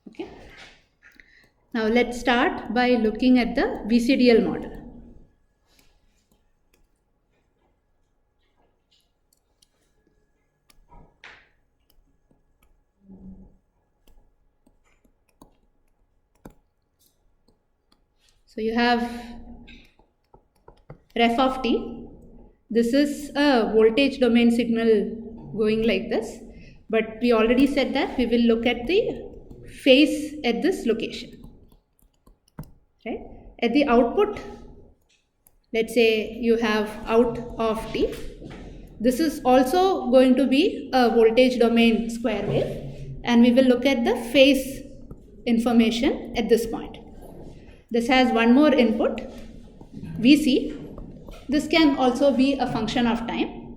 Okay. Now let's start by looking at the VCDL model. So you have ref of t. This is a voltage domain signal going like this, but we already said that we will look at the phase at this location. Right? At the output, let's say you have out of t. This is also going to be a voltage domain square wave, and we will look at the phase information at this point. This has one more input, Vc. This can also be a function of time,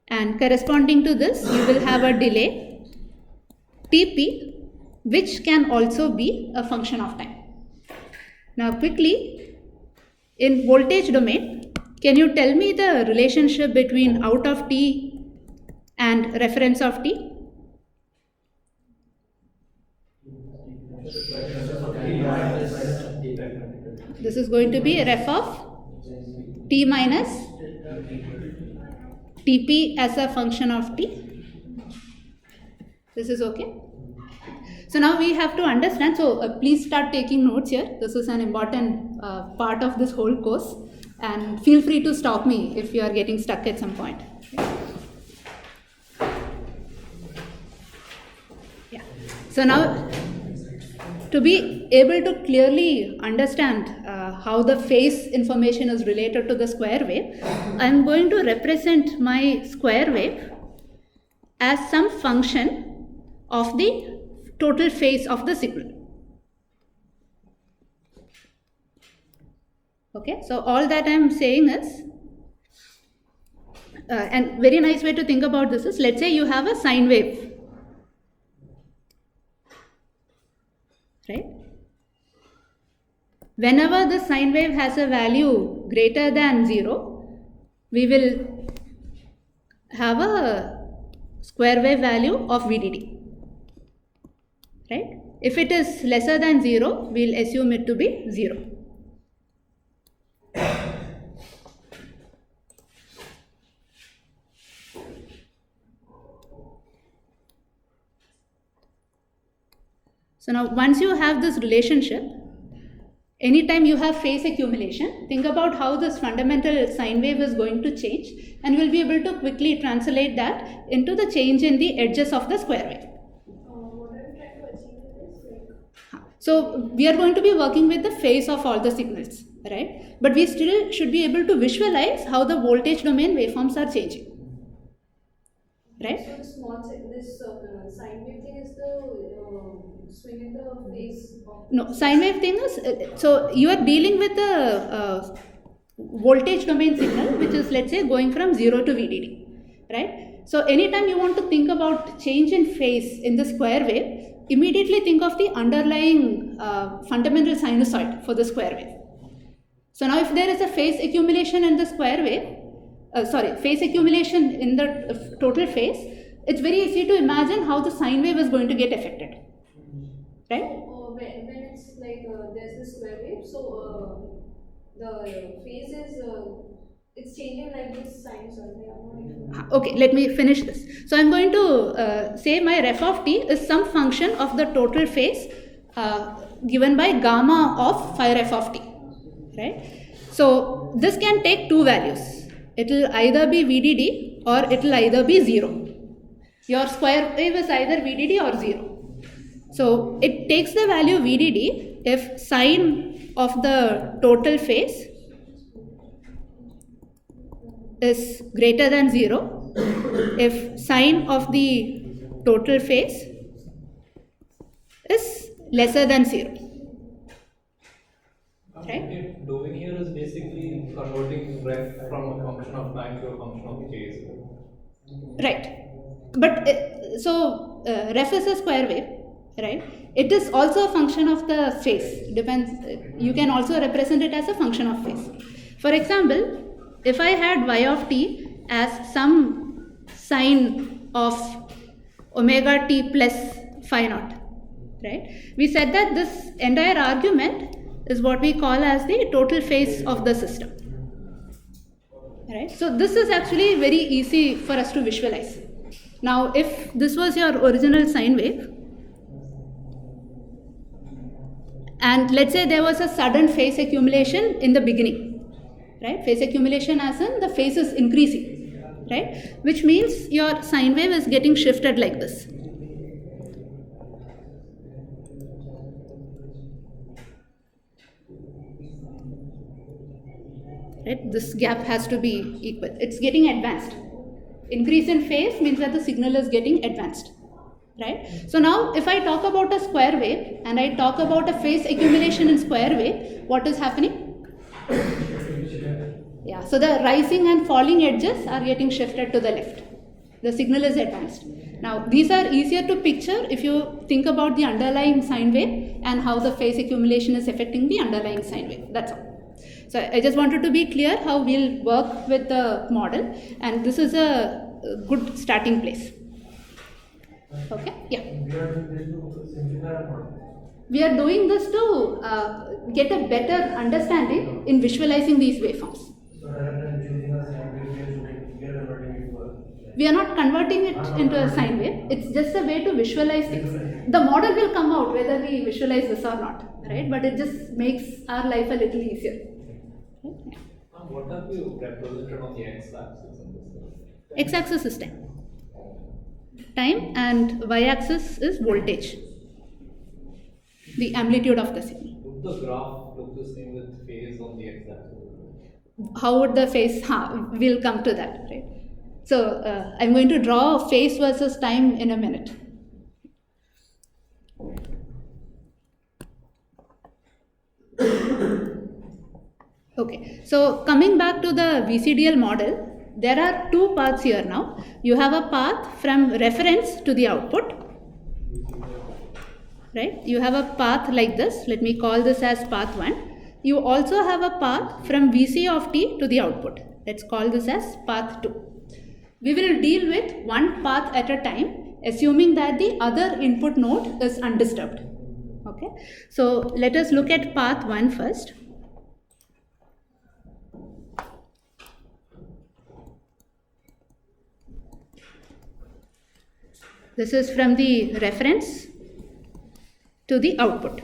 and corresponding to this you will have a delay Tp, which can also be a function of time. Now quickly, in voltage domain, can you tell me the relationship between out of t and reference of t? This is going to be ref of t minus Tp as a function of t. This is okay. So now we have to understand, so please start taking notes here. This is an important part of this whole course, and feel free to stop me if you are getting stuck at some point. Yeah. So now, to be able to clearly understand how the phase information is related to the square wave, I am going to represent my square wave as some function of the total phase of the signal. Okay, so all that I am saying is, and very nice way to think about this is, let's say you have a sine wave, right, whenever the sine wave has a value greater than 0, we will have a square wave value of VDD, right? If it is lesser than 0, we'll assume it to be 0. So now once you have this relationship, anytime you have phase accumulation, think about how this fundamental sine wave is going to change, and we'll be able to quickly translate that into the change in the edges of the square wave. What are you trying to achieve with this? So we are going to be working with the phase of all the signals, right? But we still should be able to visualize how the voltage domain waveforms are changing, right? So the small this sine wave thing is the swing in the phase of No, sine wave thing is, so you are dealing with the voltage domain signal, which is, let's say, going from 0 to VDD, right? So anytime you want to think about change in phase in the square wave, immediately think of the underlying fundamental sinusoid for the square wave. So now if there is a phase accumulation in the square wave, phase accumulation in the total phase, it's very easy to imagine how the sine wave is going to get affected, right? when it's like there's this square wave, so the phase is it's changing like this sinusoid. Okay, let me finish this. So I'm going to say my ref of t is some function of the total phase given by gamma of phi ref of t, right? So this can take two values. It will either be VDD or it will either be 0. Your square wave is either VDD or 0. So it takes the value VDD if sine of the total phase is greater than 0, if sine of the total phase is lesser than 0. Right? What doing here is basically converting ref from a function of time to a function of phase. Right. But ref is a square wave, right? It is also a function of the phase. Depends. You can also represent it as a function of phase. For example, if I had y of t as some sine of omega t plus phi naught, right? We said that this entire argument is what we call as the total phase of the system, right? So this is actually very easy for us to visualize. Now, if this was your original sine wave, and let's say there was a sudden phase accumulation in the beginning, right? Phase accumulation as in the phase is increasing, right? Which means your sine wave is getting shifted like this. Right? This gap has to be equal. It's getting advanced. Increase in phase means that the signal is getting advanced, right? So now if I talk about a square wave and I talk about a phase accumulation in square wave, what is happening? Yeah, so the rising and falling edges are getting shifted to the left. The signal is advanced. Now these are easier to picture if you think about the underlying sine wave and how the phase accumulation is affecting the underlying sine wave. That's all. So I just wanted to be clear how we'll work with the model, and this is a good starting place. Okay? Yeah. We are doing this to get a better understanding in visualizing these waveforms. We are not converting it into a sine wave. It's just a way to visualize things. The model will come out whether we visualize this or not, right? But it just makes our life a little easier. What have you represented on the x-axis in this? X-axis is time and y-axis is voltage, the amplitude of the signal. Would the graph look the same with phase on the x-axis? How would the phase, we'll come to that, right? So I'm going to draw phase versus time in a minute. Okay, so coming back to the VCDL model, there are two paths here now. You have a path from reference to the output, right? You have a path like this. Let me call this as path 1. you also have a path from Vc of t to the output. Let's call this as path 2. We will deal with one path at a time, assuming that the other input node is undisturbed. Okay, so let us look at path 1 first. This is from the reference to the output.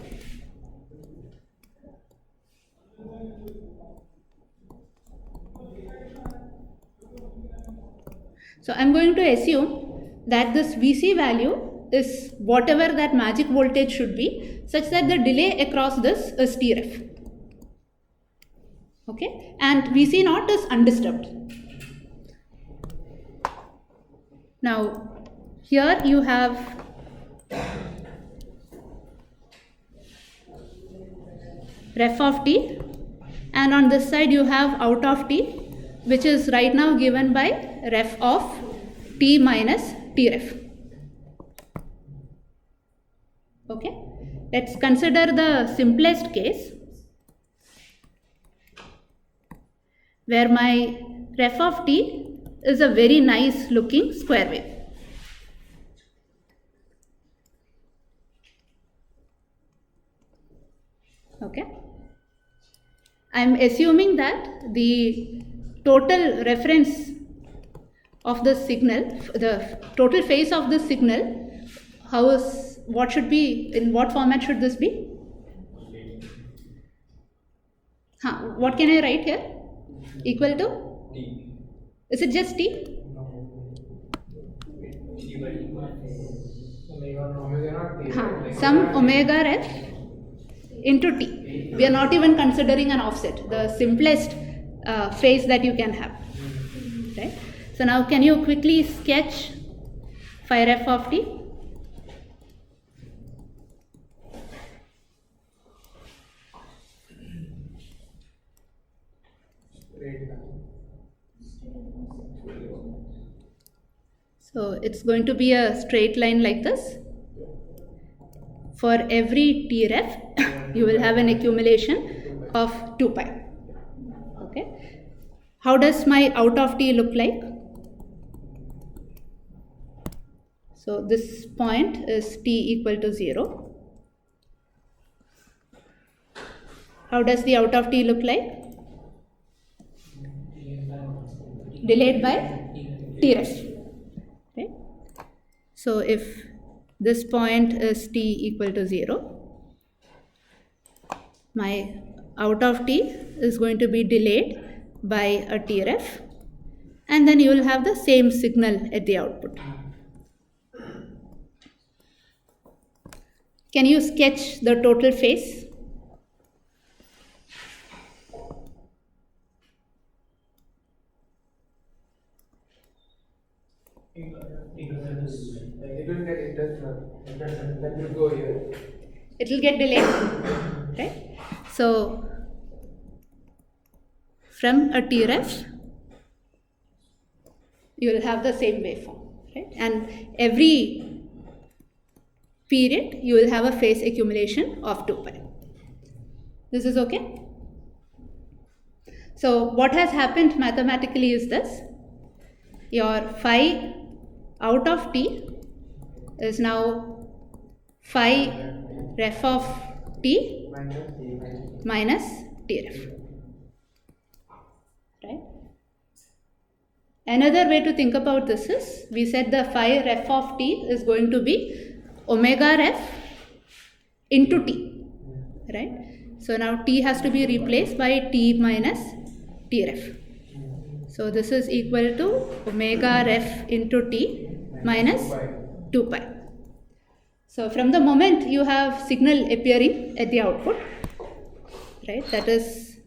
So I'm going to assume that this Vc value is whatever that magic voltage should be, such that the delay across this is Tref. Okay, and Vc naught is undisturbed. Now here you have ref of t, and on this side you have out of t, which is right now given by ref of t minus Tref. Okay, let's consider the simplest case where my ref of t is a very nice looking square wave. Okay, I am assuming that the total reference of the signal, the total phase of the signal, what should be, in what format should this be? What can I write here? Equal to? T. Is it just t? T by T. Omega not t. Like Some omega ref into t. We are not even considering an offset, the simplest phase that you can have. Right? So now can you quickly sketch phi ref of t? straight line. So it's going to be a straight line like this. For every t ref, you will have an accumulation of 2 pi. Okay. How does my out of t look like? So this point is t equal to 0. How does the out of t look like? Delayed by t ref. Right? So if this point is t equal to 0, my out of t is going to be delayed by a t ref, and then you will have the same signal at the output. Can you sketch the total phase? It will get interrupted. That will go here. It will get delayed, right? So from a t ref, you will have the same waveform, right? And every period you will have a phase accumulation of 2 pi. This is okay? So what has happened mathematically is this: your phi out of t is now phi ref of t minus t ref. Right? Another way to think about this is, we said the phi ref of t is going to be omega ref into t. Right? So now t has to be replaced by t minus t ref. So this is equal to omega ref into t minus 2 pi. So from the moment you have signal appearing at the output, right, that is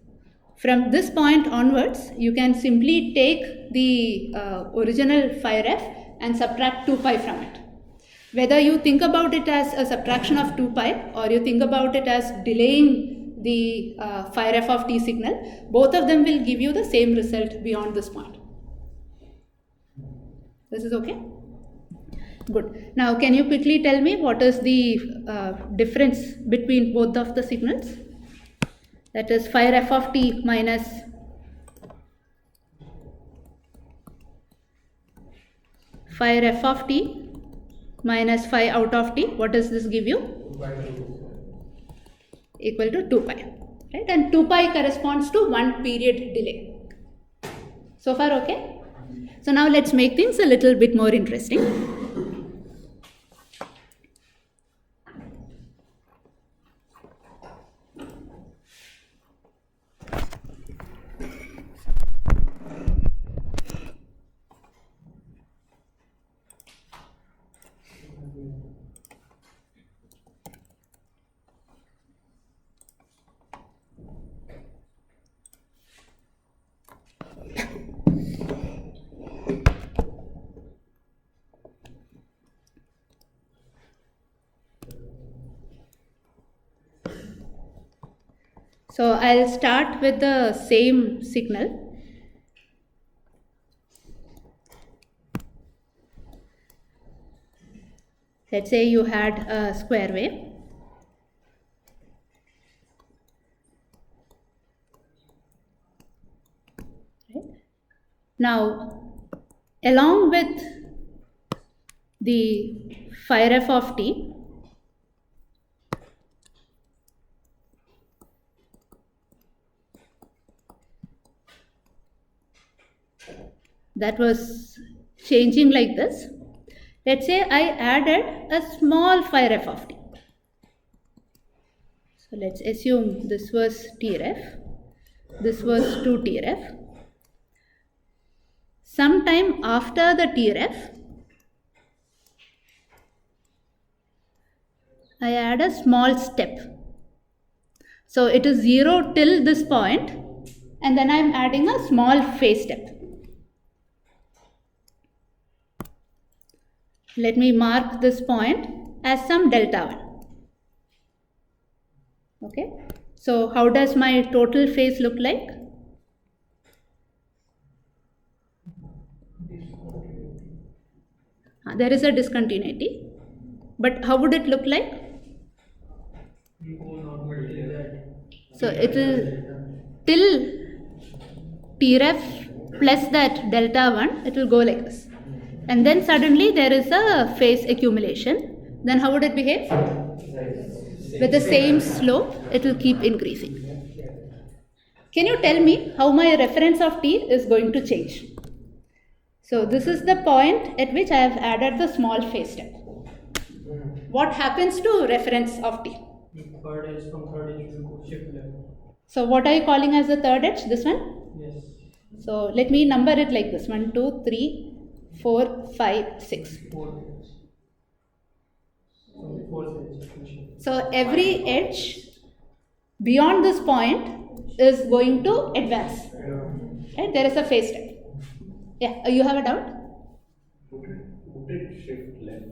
from this point onwards, you can simply take the original phi ref and subtract 2 pi from it. Whether you think about it as a subtraction of 2 pi or you think about it as delaying the phi ref of t signal, both of them will give you the same result beyond this point. This is okay? Good. Now can you quickly tell me what is the difference between both of the signals? That is phi f of t minus phi f of t minus phi out of t. What does this give you? 2 Equal to 2 pi, right? And 2 pi corresponds to 1 period delay. So far, okay? So now let's make things a little bit more interesting. So I'll start with the same signal. Let's say you had a square wave. Right? Now, along with the phi f of t, that was changing like this. Let's say I added a small phi ref of t. So let's assume this was t ref, this was 2 t ref. Sometime after the t ref, I add a small step. So it is 0 till this point, and then I am adding a small phase step. Let me mark this point as some delta 1. Okay, so how does my total phase look like? There is a discontinuity, but how would it look like? So it will till t ref plus that delta 1, it will go like this. And then suddenly there is a phase accumulation. Then how would it behave? With the same slope, it will keep increasing. Can you tell me how my reference of t is going to change? So this is the point at which I have added the small phase step. What happens to reference of t? Third edge from third edge will go shift left. So what are you calling as the third edge? This one? Yes. So let me number it like this: 1, 2, 3, 4, 5, 6. Fourth edge. From the fourth edge it will shift. So every edge beyond this point is going to advance. Right? There is a phase step. Yeah, you have a doubt? Would it shift left?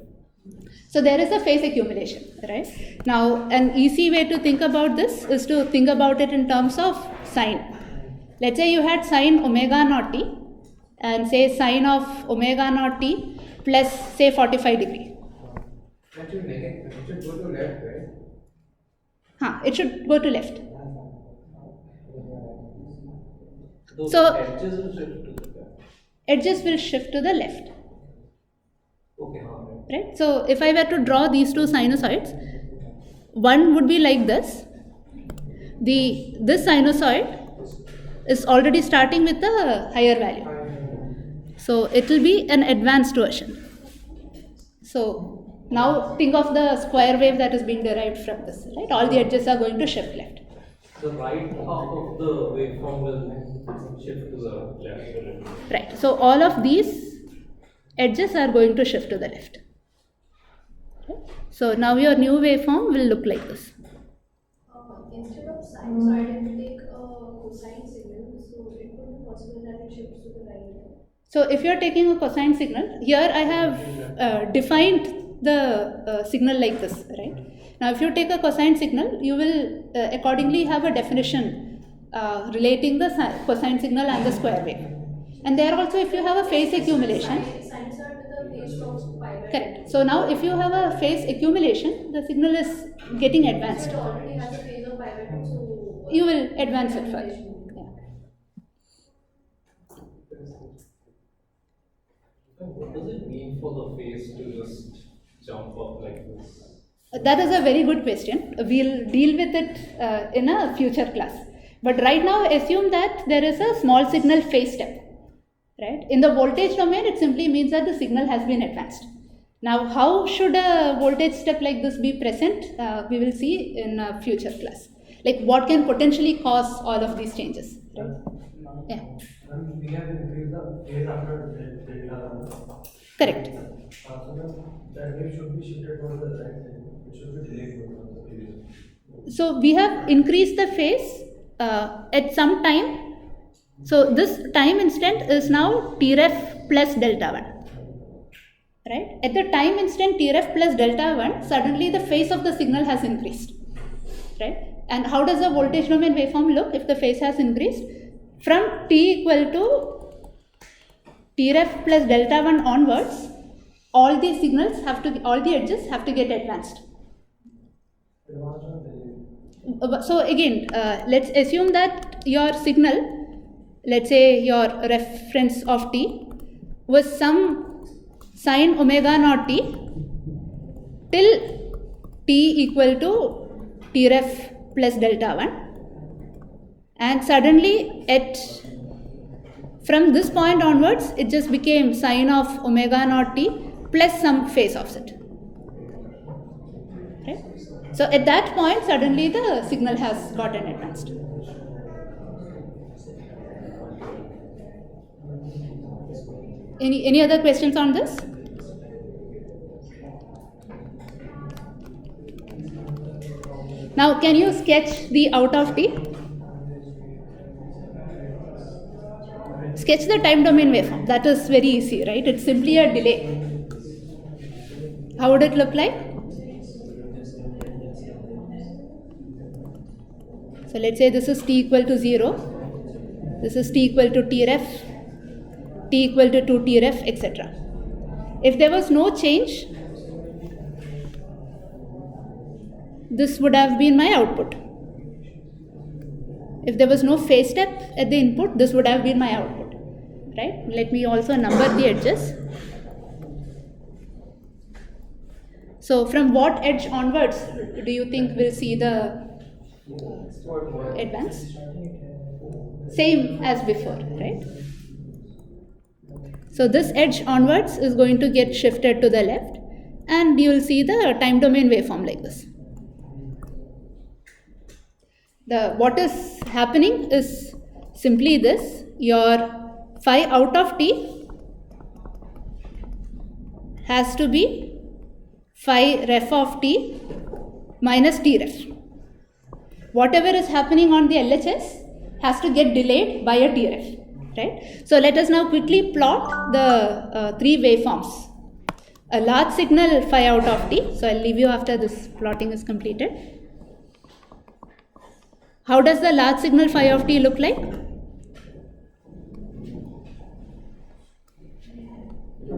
So there is a phase accumulation, right? Now, an easy way to think about this is to think about it in terms of sine. Let's say you had sine omega naught t and say sine of omega naught t plus say 45 degree. That should negative. It should go to left, right? It should go to left. Those So- edges will shift to the left. Edges will shift to the left. Okay. Right? So if I were to draw these two sinusoids, one would be like this. This sinusoid is already starting with a higher value. So it will be an advanced version. So now think of the square wave that is being derived from this, right? All the edges are going to shift left. The right half of the waveform will shift to the left. Right. So all of these edges are going to shift to the left. Okay. So now your new waveform will look like this. Instead of sinusoid, if you take a cosine signal, so it could be possible that it shifts to the right. So if you are taking a cosine signal, here I have defined the signal like this, right? Now if you take a cosine signal, you will accordingly have a definition relating the cosine signal and the square wave. And there also if you have a phase accumulation, Sinusoid with a phase of pi by correct. So now if you have a phase accumulation, the signal is getting advanced. It already has a phase of pi by 2, so you will advance it further. Yeah. What does it mean for the phase to just jump up like this? That is a very good question. We'll deal with it in a future class. But right now, assume that there is a small signal phase step. Right? In the voltage domain, it simply means that the signal has been advanced. Now, how should a voltage step like this be present? We will see in a future class. Like what can potentially cause all of these changes. Right? Yeah. And we have increased the phase after delta. Correct. So that wave should be shifted towards the right side. It should be delayed towards the previous. So we have increased the phase at some time. So this time instant is now Tref plus delta 1. Right? At the time instant Tref plus delta 1, suddenly the phase of the signal has increased. Right? And how does the voltage domain waveform look if the phase has increased? From t equal to Tref plus delta 1 onwards, all the signals have to, all the edges have to get advanced. So again, let's assume that your signal, let's say your reference of t, was some sine omega naught t till t equal to Tref plus delta 1, and suddenly from this point onwards it just became sine of omega naught t plus some phase offset. Right? So at that point suddenly the signal has gotten advanced. Any other questions on this? Now can you sketch the out of t? Sketch the time domain waveform. That is very easy, right? It's simply a delay. How would it look like? So let's say this is t equal to 0. This is t equal to Tref, t equal to 2 Tref, etc. If there was no change, this would have been my output. If there was no phase step at the input, this would have been my output. Right? Let me also number the edges. So from what edge onwards do you think we'll see the advance? Same as before, right? So this edge onwards is going to get shifted to the left, and you will see the time domain waveform like this. What is happening is simply this: your phi out of t has to be phi ref of t minus t ref. Whatever is happening on the LHS has to get delayed by a t ref. Right? So let us now quickly plot the three waveforms. A large signal phi out of t. So I'll leave you after this plotting is completed. How does the large signal phi of t look like?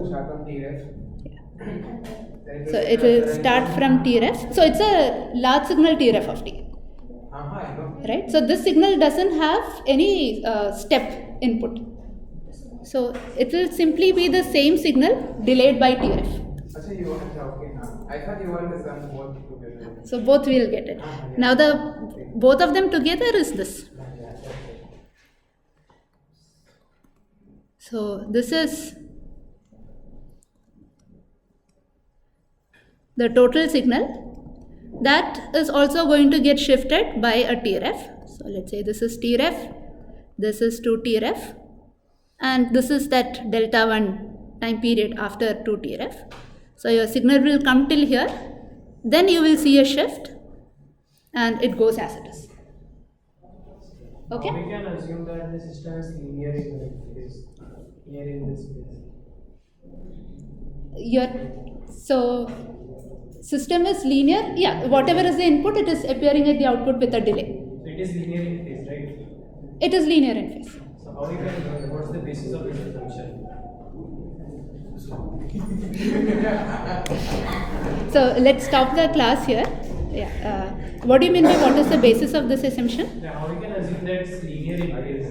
Start from Tref. So it will start from Tref. So it's a large signal Tref of t. I know. Right? So this signal doesn't have any step input. So it will simply be the same signal delayed by Tref. Achha, you want to okay now. I thought you want to sum both together. So both will get it. Now both of them together is this. So this is the total signal that is also going to get shifted by a Tref. So let's say this is Tref, this is 2 Tref, and this is that delta 1 time period after 2 Tref. So your signal will come till here, then you will see a shift and it goes as it is. Okay? We can assume that the system is linear in this space. So system is linear, yeah, whatever is the input, it is appearing at the output with a delay. So it is linear in phase, right? It is linear in phase. So how we can what's the basis of this assumption? So let's stop the class here. Yeah. What do you mean by what is the basis of this assumption? Yeah, how we can assume that it's linear in case?